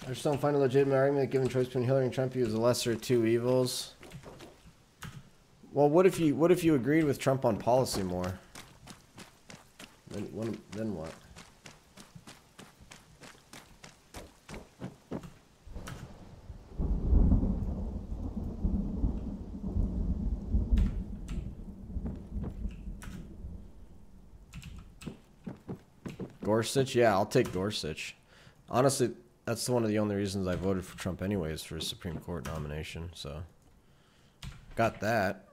I just don't find a legitimate argument that given choice between Hillary and Trump, he was the lesser of two evils. Well, what if you agreed with Trump on policy more? Then what? Gorsuch? Yeah, I'll take Gorsuch. Honestly, that's one of the only reasons I voted for Trump anyways, for his Supreme Court nomination, so. Got that.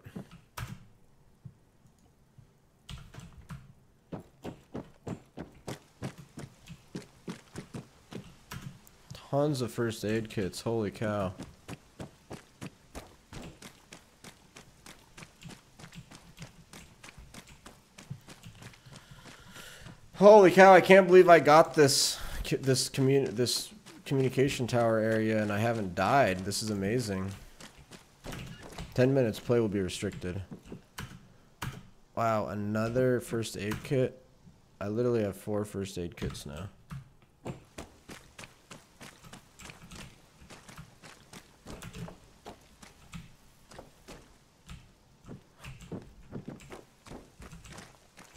Tons of first aid kits, holy cow. Holy cow, I can't believe I got this communication tower area and I haven't died. This is amazing. 10 minutes, play will be restricted. Wow, another first aid kit? I literally have 4 first aid kits now.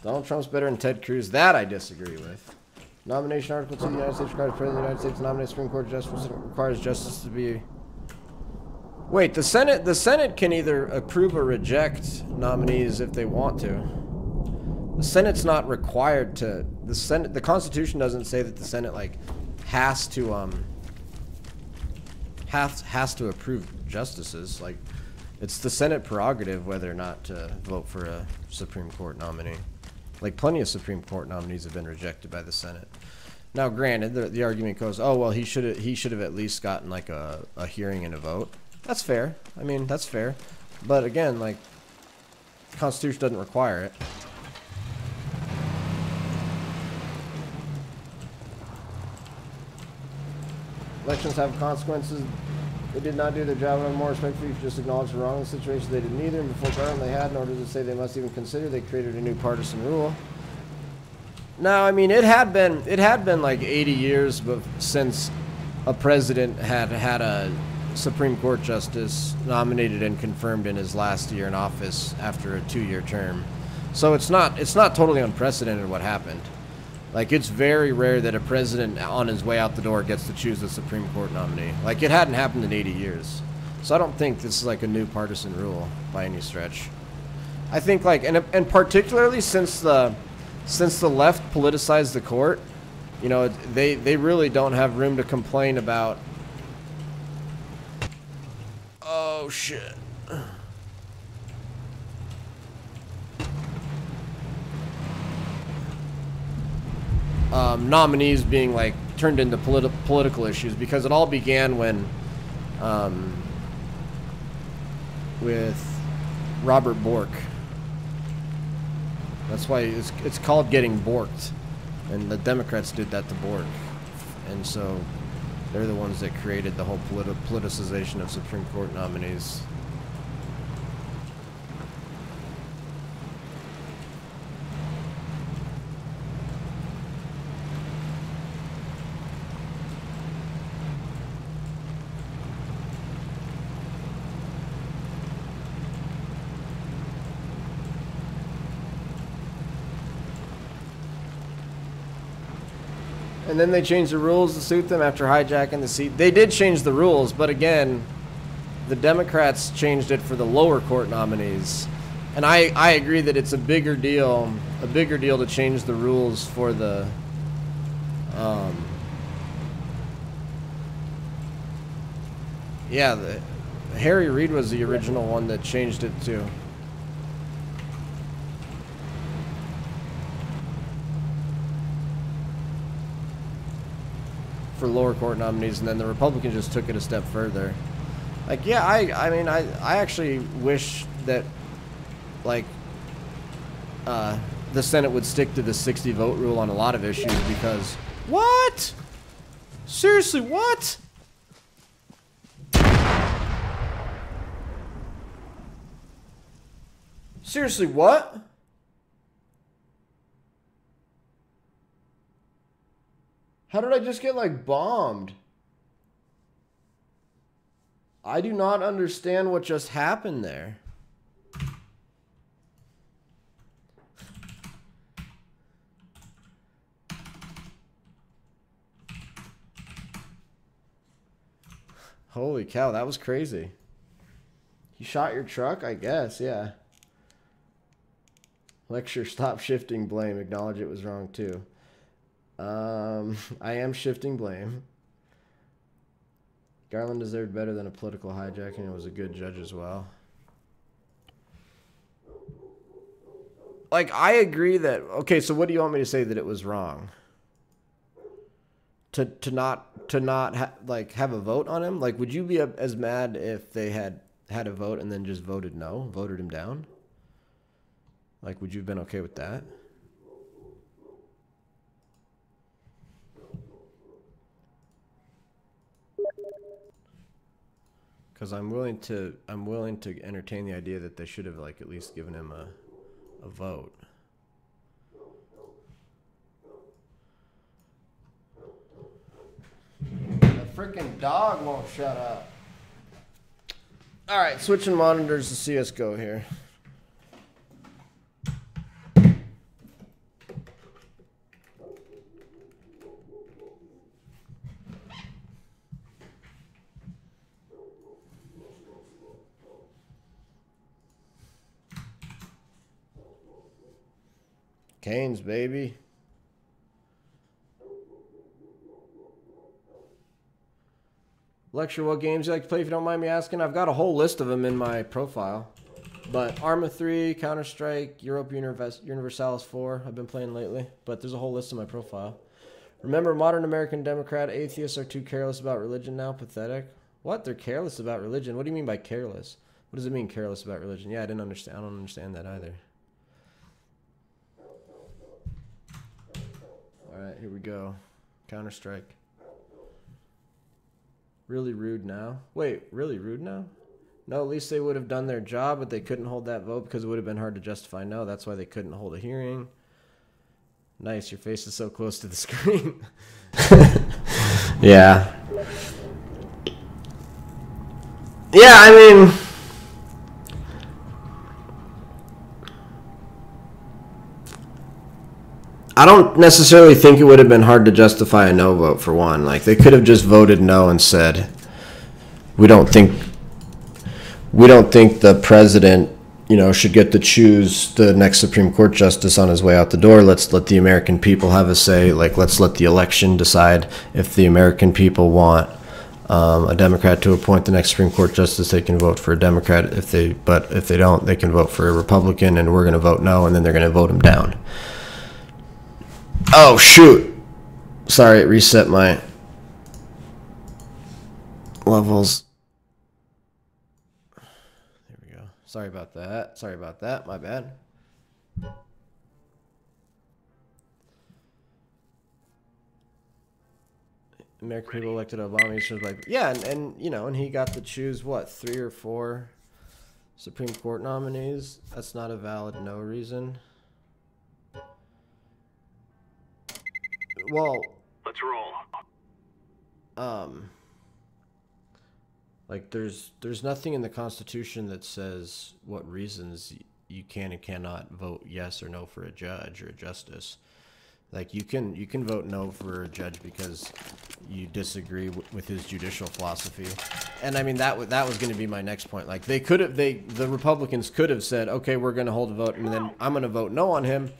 Donald Trump's better than Ted Cruz. That I disagree with. Nomination Article 2 of the United States requires the President of the United States to nominate Supreme Court justice, requires justice to be... Wait, the Senate can either approve or reject nominees if they want to. The Senate's not required to... The Constitution doesn't say that the Senate, like, has to approve justices. Like, it's the Senate prerogative whether or not to vote for a Supreme Court nominee. Like, plenty of Supreme Court nominees have been rejected by the Senate. Now, granted, the argument goes, oh well, he should have at least gotten like a hearing and a vote. That's fair. I mean, that's fair. But again, like, the Constitution doesn't require it. Elections have consequences. They did not do their job, and I'm more respectful. You just acknowledge the wrong of the situation. They did neither, and before Garland they had, in order to say they must even consider, they created a new partisan rule. Now, I mean, it had been like 80 years since a president had a Supreme Court justice nominated and confirmed in his last year in office after a 2-year term. So it's not totally unprecedented what happened. Like, it's very rare that a president on his way out the door gets to choose the Supreme Court nominee. Like, it hadn't happened in 80 years. So I don't think this is like a new partisan rule by any stretch. I think like, and particularly since the left politicized the court, you know, they really don't have room to complain about. Oh shit. Nominees being like turned into political issues, because it all began when with Robert Bork. That's why it's called getting borked, and the Democrats did that to Bork, and so they're the ones that created the whole politicization of Supreme Court nominees. And then they changed the rules to suit them after hijacking the seat. They did change the rules, but again, the Democrats changed it for the lower court nominees. And I agree that it's a bigger deal to change the rules for the Harry Reid was the original one that changed it too. For lower court nominees, and then the Republicans just took it a step further. Like, yeah, I mean, I actually wish that, like, the Senate would stick to the 60 vote rule on a lot of issues, because what? Seriously, what? Seriously, what? How did I just get, like, bombed? I do not understand what just happened there. Holy cow, that was crazy. You shot your truck? I guess, yeah. Lecture, stop shifting blame. Acknowledge it was wrong, too. I am shifting blame. Garland deserved better than a political hijacking and was a good judge as well. Like, I agree that... Okay, so what do you want me to say that it was wrong? To not have a vote on him? Like, would you be as mad if they had a vote and then just voted no? Voted him down? Like, would you have been okay with that? Because I'm willing to entertain the idea that they should have, like, at least given him a vote. The freaking dog won't shut up. All right, switching monitors to CS:GO here. Canes, baby. Lecture, what games you like to play if you don't mind me asking? I've got a whole list of them in my profile. But Arma 3, Counter-Strike, Europa Universalis 4, I've been playing lately. But there's a whole list in my profile. Remember, modern American Democrat atheists are too careless about religion now. Pathetic. What? They're careless about religion? What do you mean by careless? What does it mean, careless about religion? Yeah, I didn't understand. I don't understand that either. All right, here we go. Counter-Strike. Really rude now? Wait, really rude now? No, at least they would have done their job, but they couldn't hold that vote because it would have been hard to justify no. That's why they couldn't hold a hearing. Nice, your face is so close to the screen. Yeah. Yeah, I mean... I don't necessarily think it would have been hard to justify a no vote, for one. Like, they could have just voted no and said, we don't think the president, you know, should get to choose the next Supreme Court justice on his way out the door. Let's let the American people have a say. Like, let's let the election decide. If the American people want a Democrat to appoint the next Supreme Court justice, they can vote for a Democrat. But if they don't, they can vote for a Republican, and we're going to vote no, and then they're going to vote him down. Oh, shoot. Sorry, it reset my levels. There we go. Sorry about that. Sorry about that. My bad. American people elected Obama. He was like, yeah, and you know, and he got to choose, what, 3 or 4 Supreme Court nominees? That's not a valid no reason. Well, let's roll. Like there's nothing in the Constitution that says what reasons you can and cannot vote yes or no for a judge or a justice. Like you can vote no for a judge because you disagree with his judicial philosophy. And I mean that was going to be my next point. Like the Republicans could have said, "Okay, we're going to hold a vote and then I'm going to vote no on him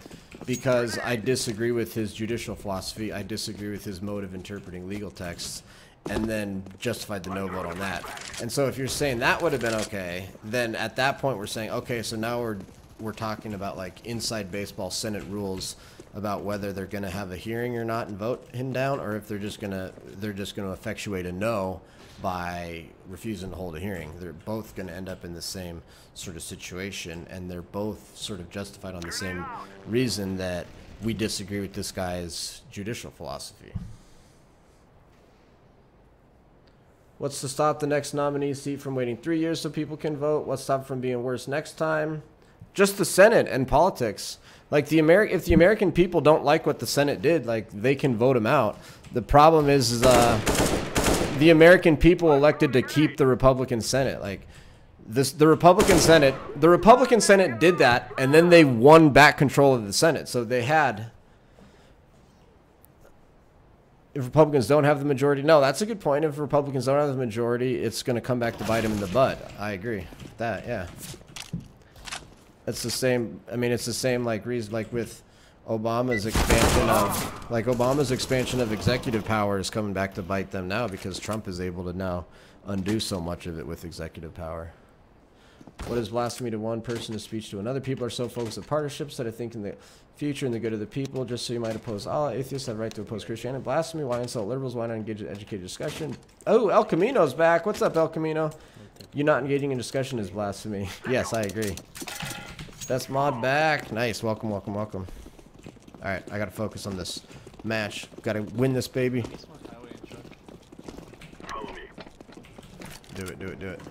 because I disagree with his judicial philosophy. I disagree with his mode of interpreting legal texts." And then justified the no vote on that. And so if you're saying that would have been okay, then at that point we're saying, okay, so now we're talking about like inside baseball Senate rules about whether they're going to have a hearing or not and vote him down, or if they're just going to effectuate a no by refusing to hold a hearing. They're both going to end up in the same sort of situation, and they're both sort of justified on the same reason that we disagree with this guy's judicial philosophy. What's to stop the next nominee's seat from waiting 3 years so people can vote? What's to stop it from being worse next time? Just the Senate and politics. Like if the American people don't like what the Senate did, like they can vote him out. The problem is the American people elected to keep the Republican Senate. Like the Republican Senate did that, and then they won back control of the Senate. So they had. If Republicans don't have the majority, no, that's a good point. If Republicans don't have the majority, it's going to come back to bite them in the butt. I agree with that. Yeah, it's the same. I mean, it's the same like reason like with Obama's expansion of executive power is coming back to bite them now because Trump is able to now undo so much of it with executive power. What is blasphemy to one person is speech to another? People are so focused on partnerships that I think in the future and the good of the people, just so you might oppose Allah. Atheists have the right to oppose Christianity. Blasphemy, why insult liberals? Why not engage in educated discussion? Oh, El Camino's back. What's up, El Camino? You not engaging in discussion is blasphemy. Yes, I agree. That's mod back. Nice. Welcome, welcome, welcome. All right, I got to focus on this match. Got to win this, baby. Do it, do it, do it.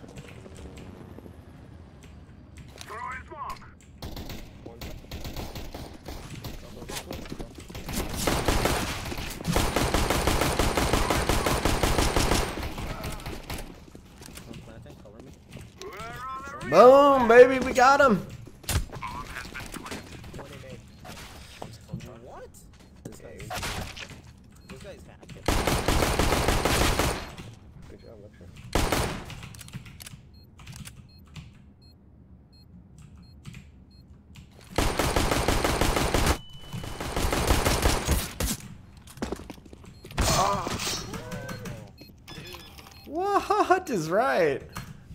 Boom, baby, we got him. What? This guy's hacking. Good job, Lecture. What is right?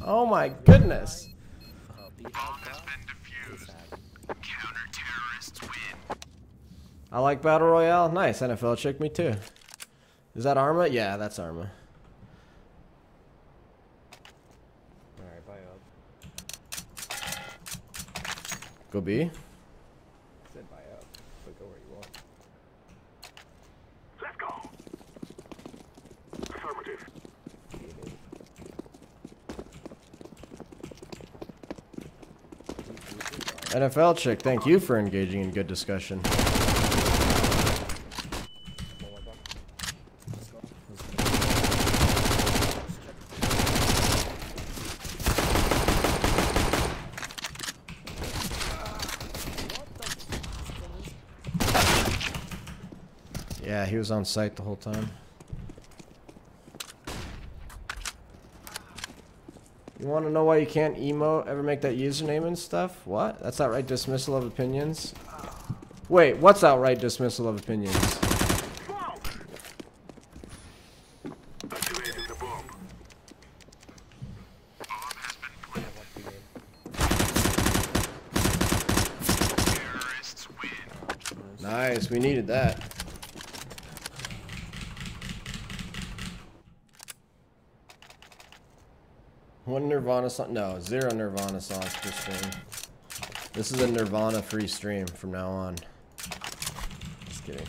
Oh my goodness. Bomb has been defused. Counter-terrorists win. I like Battle Royale. Nice. NFL chick, me too. Is that Arma? Yeah, that's Arma. Alright, buy up. Go B. I said buy up, but go where you want. Let's go. Affirmative. NFL chick, thank you for engaging in good discussion. Yeah, he was on site the whole time. You want to know why you can't emote, ever make that username and stuff? What? That's outright dismissal of opinions? Wait, what's outright dismissal of opinions? Activating the bomb. Nice, we needed that. One Nirvana song? No, 0 Nirvana songs per stream. This is a Nirvana free stream from now on. Just kidding.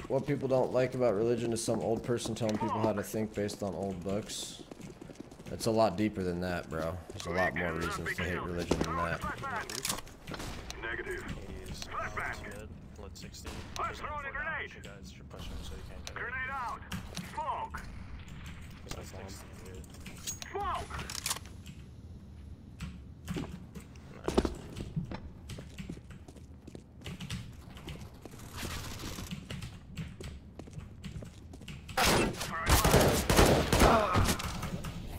What people don't like about religion is some old person telling people how to think based on old books. It's a lot deeper than that, bro. There's a lot more reasons to hate religion than that. Negative. He's good. Blood 60. I'm throwing a grenade. You guys should push him so he can't get it. Grenade out. Smoke. Blood 60, dude. Smoke. Nice.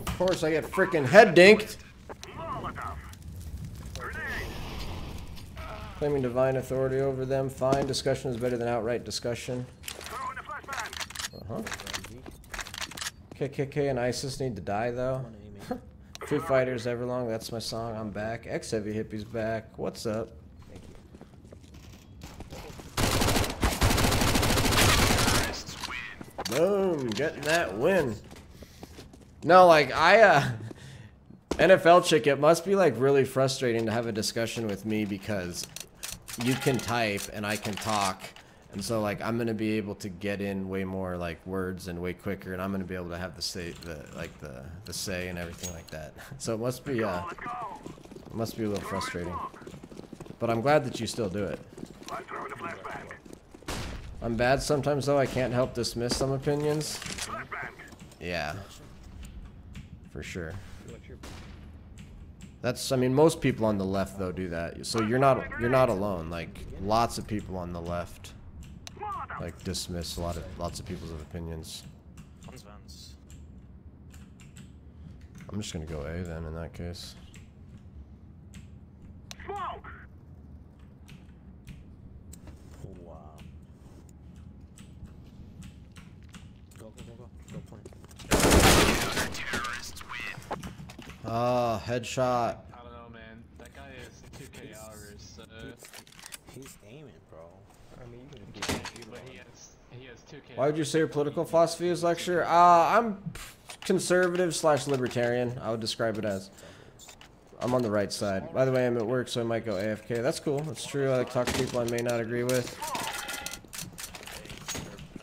Of course, I get freaking head dinked. Molotov. Grenade. Claiming divine authority over them. Fine. Discussion is better than outright discussion. Throwing the flashbang. Uh-huh. KKK and ISIS need to die, though. Foo Fighters, Everlong, that's my song. I'm back. X-Heavy Hippie's back. What's up? Thank you. Boom, getting that win. No, like, NFL chick, it must be, like, really frustrating to have a discussion with me because you can type and I can talk. And so, like, I'm going to be able to get in way more, like, words and way quicker. And I'm going to be able to have the say, the say and everything like that. So it must be, Let's go. it must be a little frustrating. But I'm glad that you still do it. I'm throwing the flashbang. I'm bad sometimes, though. I can't help dismiss some opinions. Flashbang. Yeah. For sure. What's your That's, I mean, most people on the left, though, do that. So you're not alone. Like, lots of people on the left, Molotov. like, dismiss lots of people's opinions. One's Vans. I'm just gonna go A then in that case. Smoke. Wow. Go, go, go, go. Go point. Ah, headshot. I don't know, man. That guy is 2K hours, so He's aiming, bro. I mean, you can but he has 2K. Why would you say your political philosophy is lecture? I'm conservative / libertarian. I would describe it as. I'm on the right side. By the way, I'm at work, so I might go AFK. That's cool. That's true. I like to talk to people I may not agree with.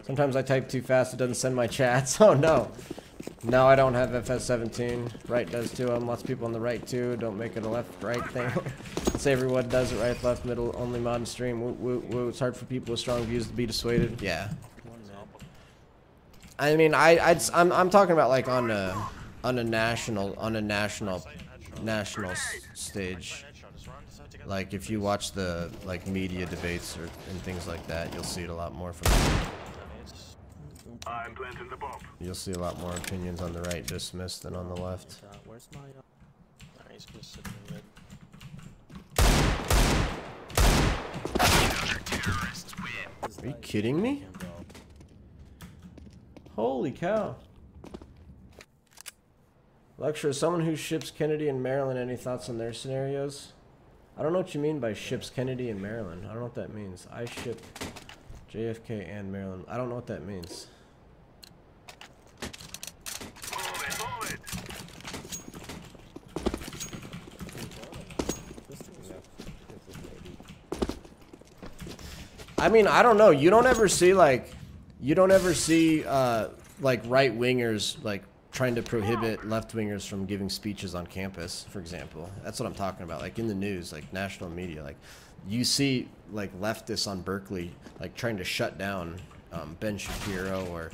Sometimes I type too fast. It doesn't send my chats. Oh no. No, I don't have FS17. Right does too. Lots of people on the right too. Don't make it a left-right thing. Say everyone does it. Right, left, middle. Only mod and stream. Woo, woo, woo. It's hard for people with strong views to be dissuaded. Yeah. I mean, I'm talking about like on a national stage. Like if you watch the like media debates and things like that, you'll see it a lot more from. I'm planting the bomb. You'll see a lot more opinions on the right dismissed than on the left. Where's my He's just sitting in mid. Are you kidding me? Holy cow. Lecture, someone who ships Kennedy and Marilyn, any thoughts on their scenarios? I don't know what you mean by ships Kennedy and Maryland. I don't know what that means. I ship JFK and Maryland. I don't know what that means. Move it. I mean, I don't know. You don't ever see like right wingers like trying to prohibit left wingers from giving speeches on campus, for example. That's what I'm talking about. Like in the news, like national media, like you see like leftists on Berkeley like trying to shut down Ben Shapiro or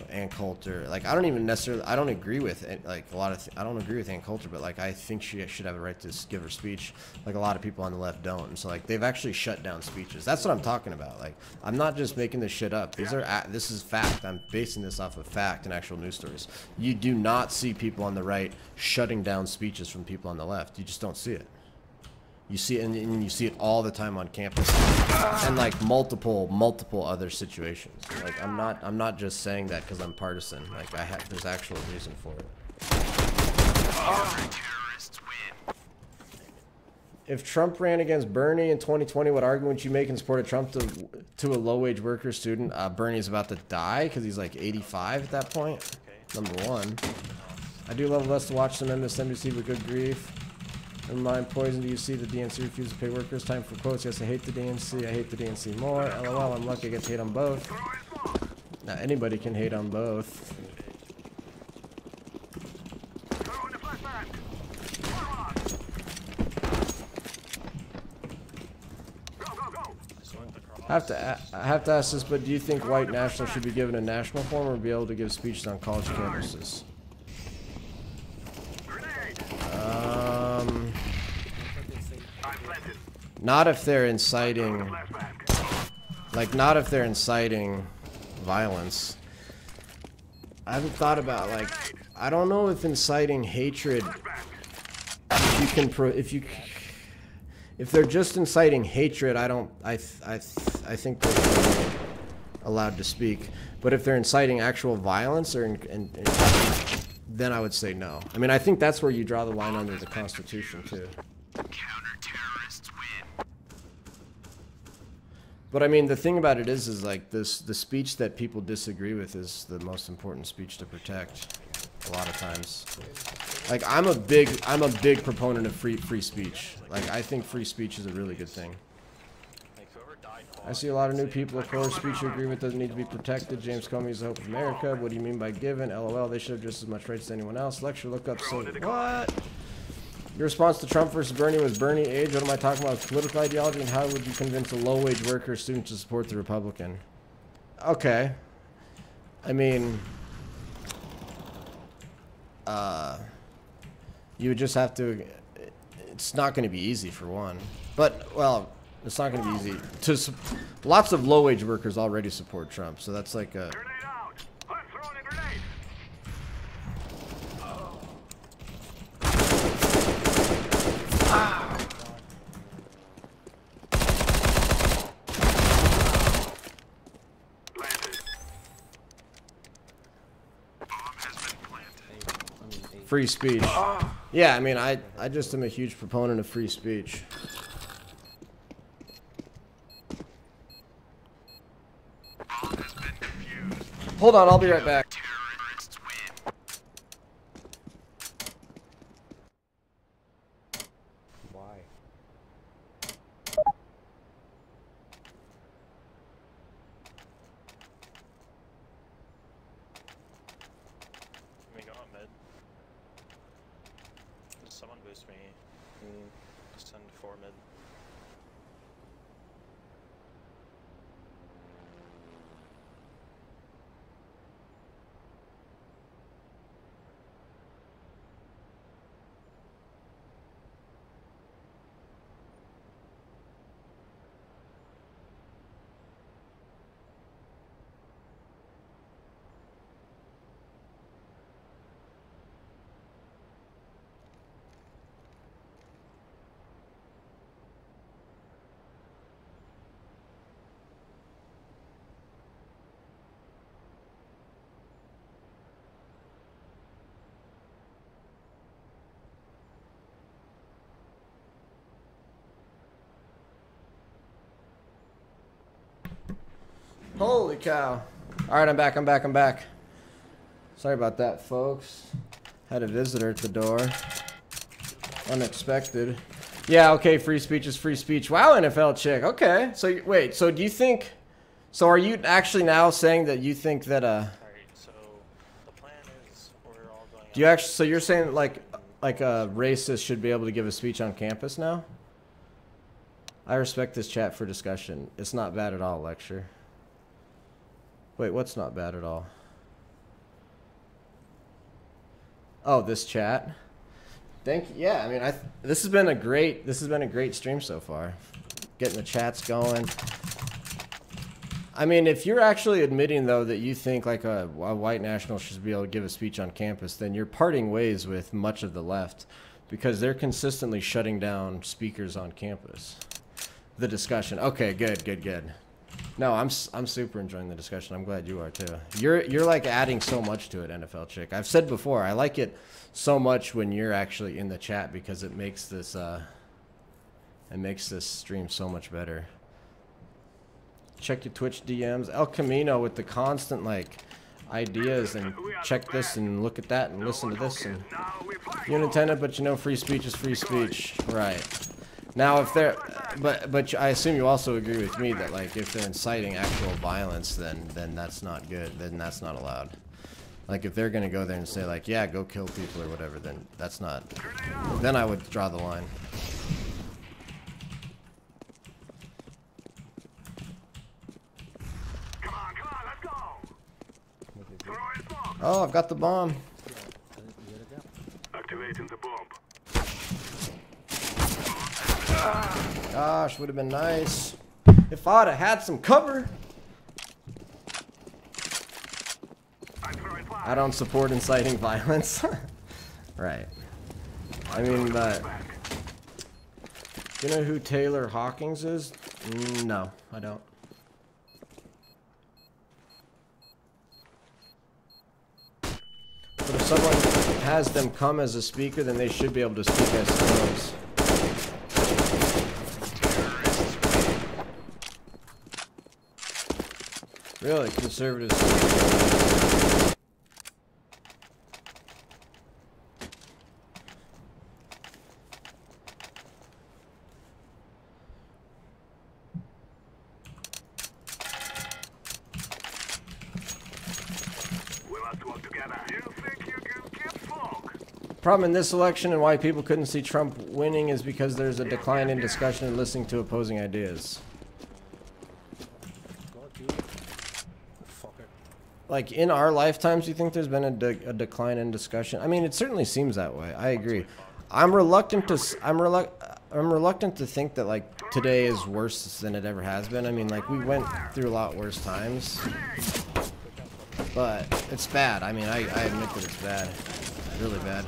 Ann Coulter. Like I don't even necessarily, I don't agree with like a lot of I don't agree with Ann Coulter, but like I think she should have a right to give her speech. Like a lot of people on the left don't. And so like they've actually shut down speeches. That's what I'm talking about. Like I'm not just making this shit up. This is fact. I'm basing this off of fact and actual news stories. You do not see people on the right shutting down speeches from people on the left. You just don't see it. You see it, and you see it all the time on campus, and like multiple other situations. Like I'm not just saying that because I'm partisan. Like there's actual reason for it. If Trump ran against Bernie in 2020, what argument would you make in support of Trump to a low-wage worker student? Bernie's about to die because he's like 85 at that point. Number one. I do love us to watch some MSNBC with good grief. In mind, poison, do you see the DNC refuse to pay workers? Time for quotes. Yes, I hate the DNC. I hate the DNC more. LOL, I'm lucky I get to hate on both. Now, anybody can hate on both. Throw in the flashbang. Go. I have to ask this, but do you think white nationals should be given a national form or be able to give speeches on college campuses? Not if they're inciting, not if they're inciting violence. I haven't thought about, like, I don't know if inciting hatred, if they're just inciting hatred, I think they're allowed to speak. But if they're inciting actual violence, then I would say no. I mean, I think that's where you draw the line under the Constitution, too. But I mean, the thing about it is like the speech that people disagree with is the most important speech to protect. A lot of times, like I'm a big proponent of free speech. Like I think free speech is a really good thing. I see a lot of new people of color speech you agree with doesn't need to be protected. James Comey is the hope of America. What do you mean by given? LOL. They should have just as much rights as anyone else. Lecture. Look up. So what? Your response to Trump versus Bernie was Bernie age. What am I talking about? Political ideology, and how would you convince a low-wage worker student to support the Republican? Okay. I mean, you would just have to. It's not going to be easy for one, but well, it's not going to be easy. Lots of low-wage workers already support Trump, so that's like a. Grenade out. I'm throwing a grenade. Free speech. Yeah, I mean, I just am a huge proponent of free speech. Hold on, I'll be right back. Why? Let me go on mid. Just someone boost me. Just send 4 mid. Holy cow. Alright, I'm back. Sorry about that, folks. Had a visitor at the door. Unexpected. Yeah, okay, free speech is free speech. Wow, NFL chick. Okay. So, wait, so do you think... So are you actually now saying that you think that, Alright, so the plan is we're all going Do you actually... So you're saying, like a racist should be able to give a speech on campus now? I respect this chat for discussion. It's not bad at all, lecture. Wait, what's not bad at all? Oh, this chat. Thank you. Yeah, I mean, this has been a great stream so far. Getting the chats going. I mean, if you're actually admitting though that you think like a white national should be able to give a speech on campus, then you're parting ways with much of the left because they're consistently shutting down speakers on campus. The discussion. Okay, good. No, I'm super enjoying the discussion. I'm glad you are too. You're like adding so much to it, NFL chick. I've said before, I like it so much when you're actually in the chat because it makes this stream so much better. Check your Twitch DMs. El Camino with the constant like ideas and check this and look at that and listen to this and you intended, but you know free speech is free speech, right? Now, if they're, but I assume you also agree with me that like if they're inciting actual violence, then that's not good. Then that's not allowed. Like if they're gonna go there and say like, yeah, go kill people or whatever, then that's not. Then I would draw the line. Come on, let's go. Throw it bomb. Oh, I've got the bomb. Activating the bomb. Gosh, would have been nice if I'd have had some cover. I don't support inciting violence. Right. I mean, but you know who Taylor Hawkins is? No, I don't. But if someone has them come as a speaker, then they should be able to speak as themselves. Really, conservatives. We'll have to work together. You think you can keep folk? Problem in this election and why people couldn't see Trump winning is because there's a decline in discussion and listening to opposing ideas. Like in our lifetimes, do you think there's been a decline in discussion? I mean, it certainly seems that way. I agree. I'm reluctant to think that like today is worse than it ever has been. I mean, like we went through a lot worse times, but it's bad. I mean, I admit that it's bad, really bad.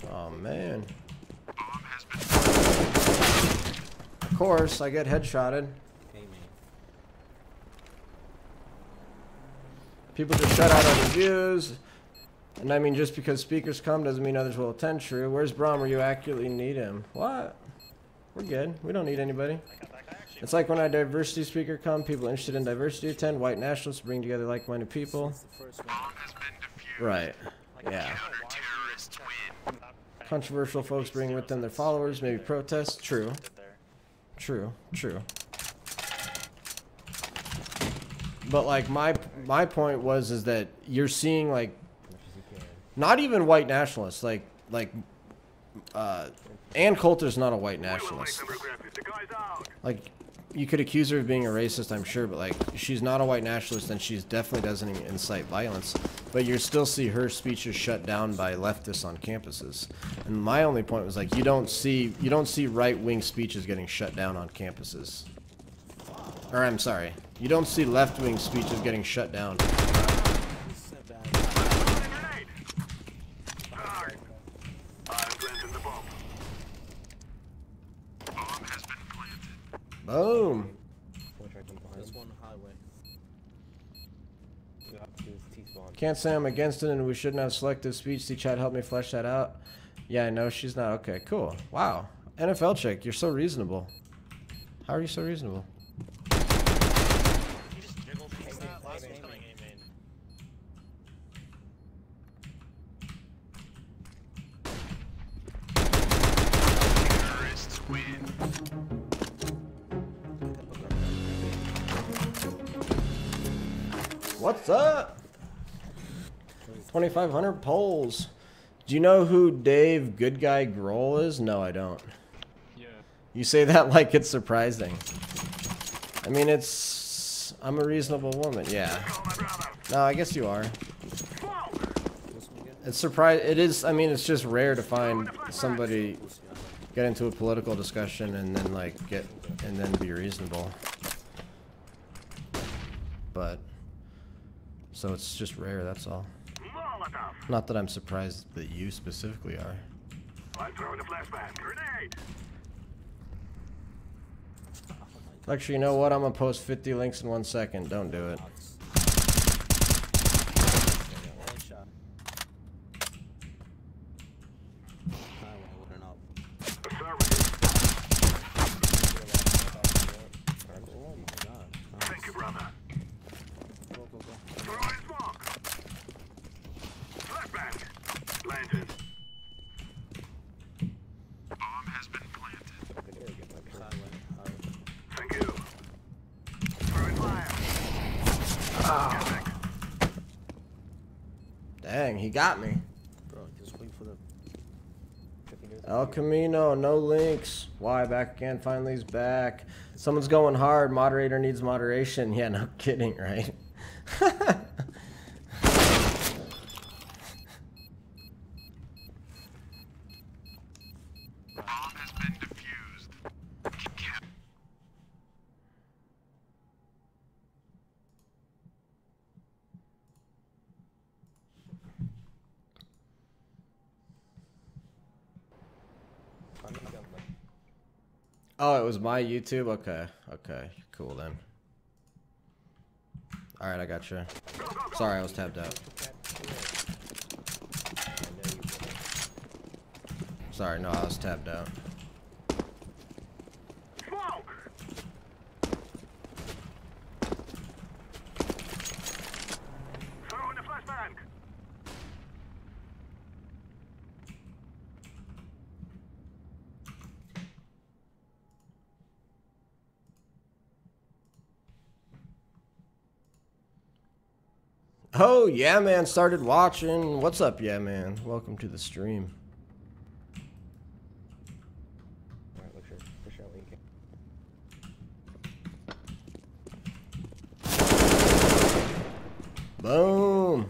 Oh man. Of course, I get headshotted. People just shut out other views. And I mean, just because speakers come doesn't mean others will attend. True. Where's Brom where you accurately need him? What? We're good. We don't need anybody. It's like when a diversity speaker come, people interested in diversity attend. White nationalists bring together like-minded people. Right. Yeah. Controversial folks bring with them their followers, maybe protests. True. True. But like my point is that you're seeing like not even white nationalists like Ann Coulter's not a white nationalist. Like you could accuse her of being a racist, I'm sure, but like she's not a white nationalist and she definitely doesn't incite violence. But you still see her speeches shut down by leftists on campuses. And my only point was like you don't see right-wing speeches getting shut down on campuses. Or I'm sorry, you don't see left-wing speeches getting shut down. Boom. There's one highway. Can't say I'm against it and we shouldn't have selective speech. See chat, help me flesh that out. Yeah, I know she's not. Okay, cool. Wow. NFL chick, you're so reasonable. How are you so reasonable? He just jiggled me. Last one's coming A main. Terrorists win. What's up? 2,500 polls. Do you know who Dave Good Guy Grohl is? No, I don't. Yeah. You say that like it's surprising. I mean, it's... I'm a reasonable woman. Yeah. No, I guess you are. It's surprise. It is. I mean, it's just rare to find somebody get into a political discussion and then like and then be reasonable. But so it's just rare. That's all. Not that I'm surprised that you specifically are. I'm throwing a flashbang. Grenade! Lecture, you know what? I'm gonna post 50 links in 1 second. Don't do it. Thank you, brother. Throwing smoke. Flashbang. Planted. Bomb has been planted. Thank you. Throwing fire. Dang, he got me. Bro, just wait for the... El Camino, no links. Why? Back again. Finally, he's back. Someone's going hard. Moderator needs moderation. Yeah, no kidding, right? Bomb has been defused. Oh, it was my YouTube? Okay. Okay. Cool then. Alright, I got you. Sorry, I was tapped out. Sorry, no, I was tapped out. Smoke! Throwing a flashbang. Oh, yeah, man, started watching. What's up, yeah, man? Welcome to the stream. Alright, look, for sure, we can. Boom.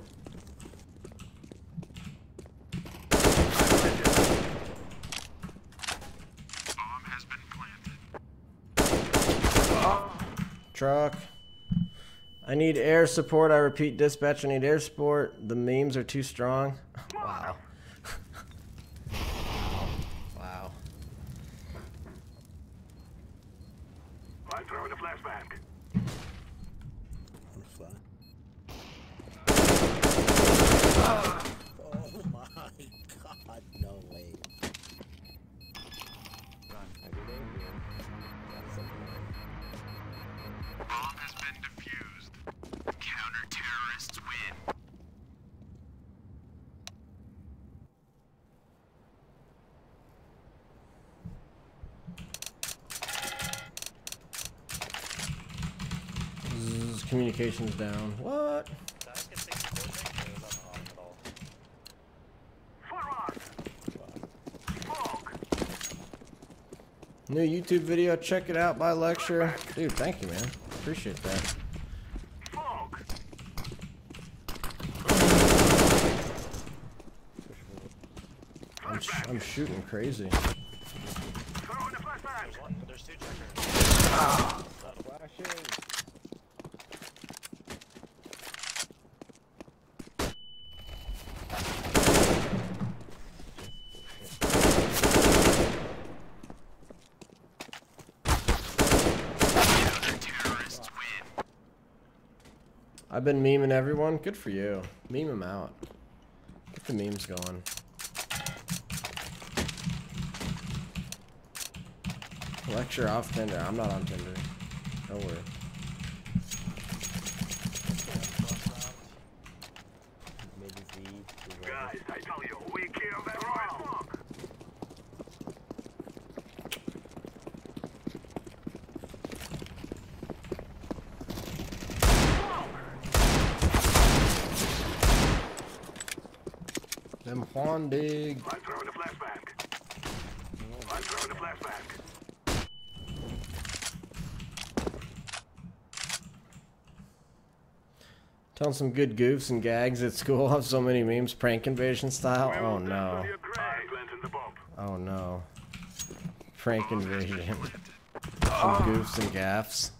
Bomb has been planted. Truck. I need air support. I repeat, dispatch. I need air support. The memes are too strong. Wow. Wow. I'm throwing a flashbang. I'm fly. Oh my god, no way. Bomb has been defused. Counter-terrorists win. Zzz, communications down. What? Did I just get 64 things or was that not at all? Forward! Smoke! New YouTube video. Check it out by lecture. Dude, thank you, man. Appreciate that. Smoke! I'm shooting crazy. Throwing a flashbang. There's one. There's two checkers. Flashing! Counter-terrorists win. I've been memeing everyone. Good for you. Meme them out. Get the memes going. Lecture off Tinder. I'm not on Tinder. Don't worry. Guys, I tell you, we killed that round. Them Juan dig. I'm throwing the flashback. I'm throwing the flashback. Telling some good goofs and gags at school. Have so many memes, prank invasion style. Oh no. Oh no. Prank invasion. Some goofs and gaffs.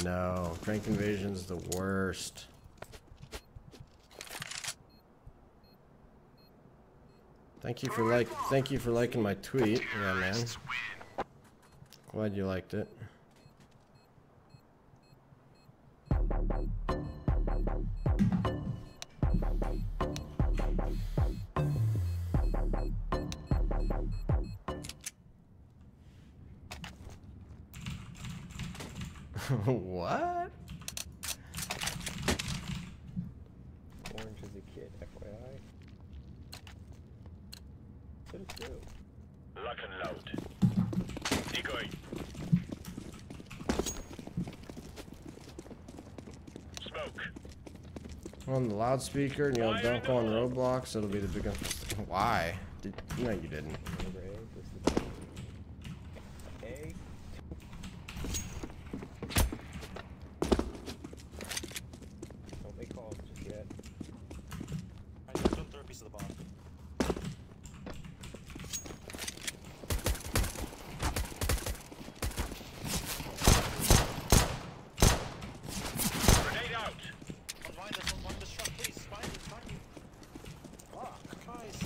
No, prank invasion's the worst. Thank you for liking my tweet. Yeah, man. Glad you liked it. What? Orange is a kid, FYI. What is true? Lock and load. Decoy. Smoke. On the loudspeaker, and you'll dunk on Roblox. It'll be the biggest. Why? No, you didn't. Don't make calls just yet. I just took 3rd piece of the bomb. Grenade out. Unwind this truck, please. Find you. Fuck, guys.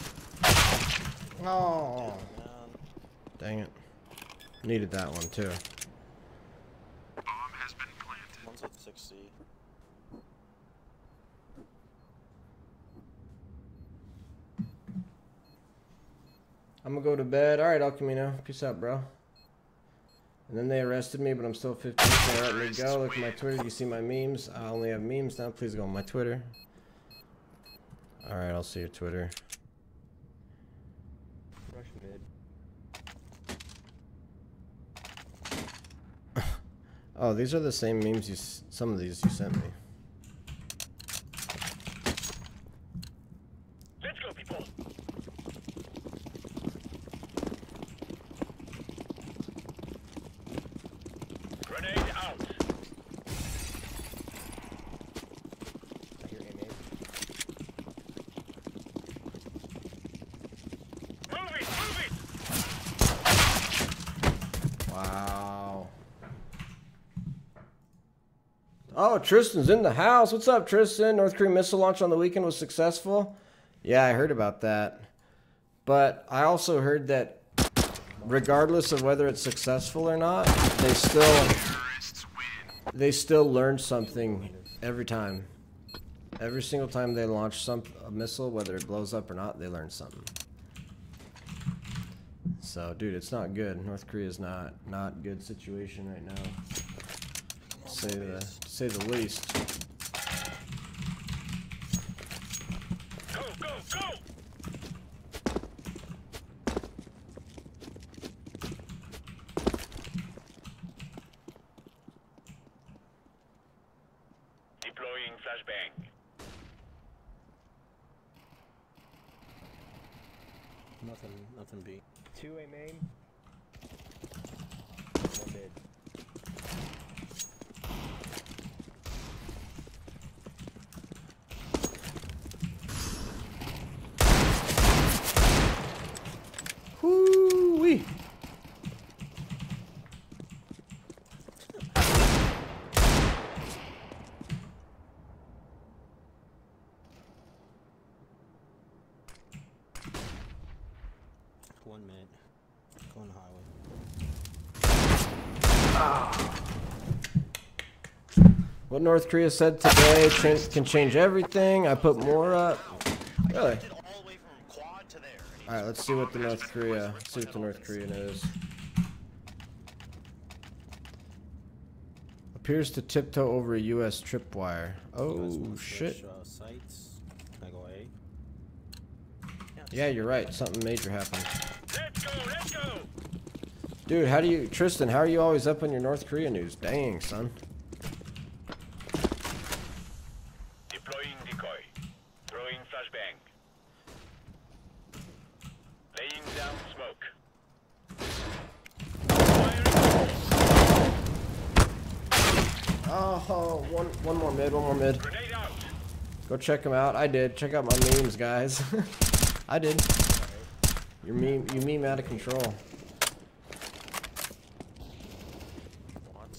Oh, Man. dang it. Needed that one too. Bomb has been planted. One's at 60. I'm gonna go to bed. All right, El Camino. Peace out, bro. And then they arrested me, but I'm still 15, so they let me go. Look at my Twitter. You see my memes. I only have memes now. Please go on my Twitter. All right, I'll see your Twitter. Rush mid. Oh, these are the same memes some of these you sent me. Let's go, people. Grenade out. I hear aim. Move it. Wow. Oh, Tristan's in the house. What's up, Tristan? North Korean missile launch on the weekend was successful. Yeah, I heard about that. But I also heard that regardless of whether it's successful or not, they still learn something every time. Every single time they launch a missile, whether it blows up or not, they learn something. So, dude, it's not good. North Korea's not good situation right now. To say the least. Go, go, go. Deploying flashbang. Nothing B. 2 A main. 1 mid. Whoo-wee. One mid. Going highway. What North Korea said today can change everything. I put more up. Really? Did all the way from quad to there. Alright, let's see what the North Korea knows. Appears to tiptoe over a US tripwire. Oh shit. Sights. Can I go A? Yeah, you're right. Something major happened. Let's go, let's go! Dude, Tristan, how are you always up on your North Korea news? Dang, son. Deploying decoy. Throwing flashbang. Laying down smoke. Oh, one more mid, one more mid. Grenade out! Go check them out. I did. Check out my memes, guys. I did. You meme out of control. What?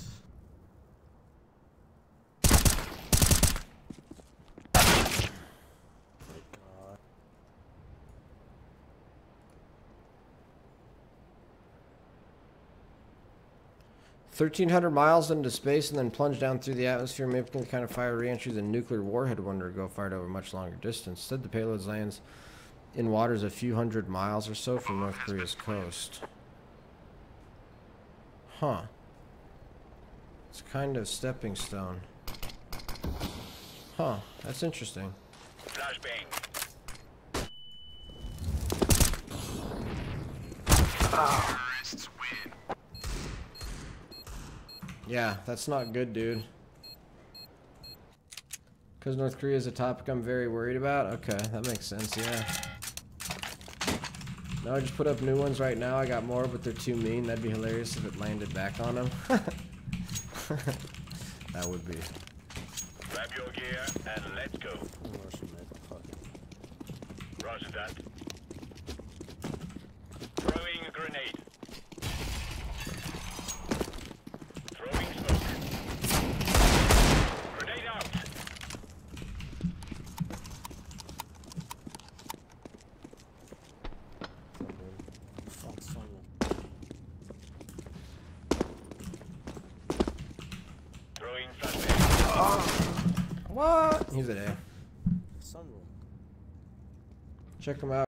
My God. 1,300 miles into space and then plunged down through the atmosphere, mimicking the kind of fire re-entry the nuclear warhead would undergo fired over a much longer distance. Instead, the payload lands in waters a few hundred miles or so from North Korea's coast. Huh. It's kind of stepping stone. Huh. That's interesting. Flashbang. Terrorists win. Yeah, that's not good, dude. Because North Korea is a topic I'm very worried about? Okay, that makes sense, yeah. No, I just put up new ones right now. I got more, but they're too mean. That'd be hilarious if it landed back on them. That would be. Grab your gear and let's go. Russian mid. Fuck it. Roger that. Throwing a grenade. Throwing smoke. Grenade out. Fuck someone. Throwing flashbang. What? He's an A. Sunroom. Check him out.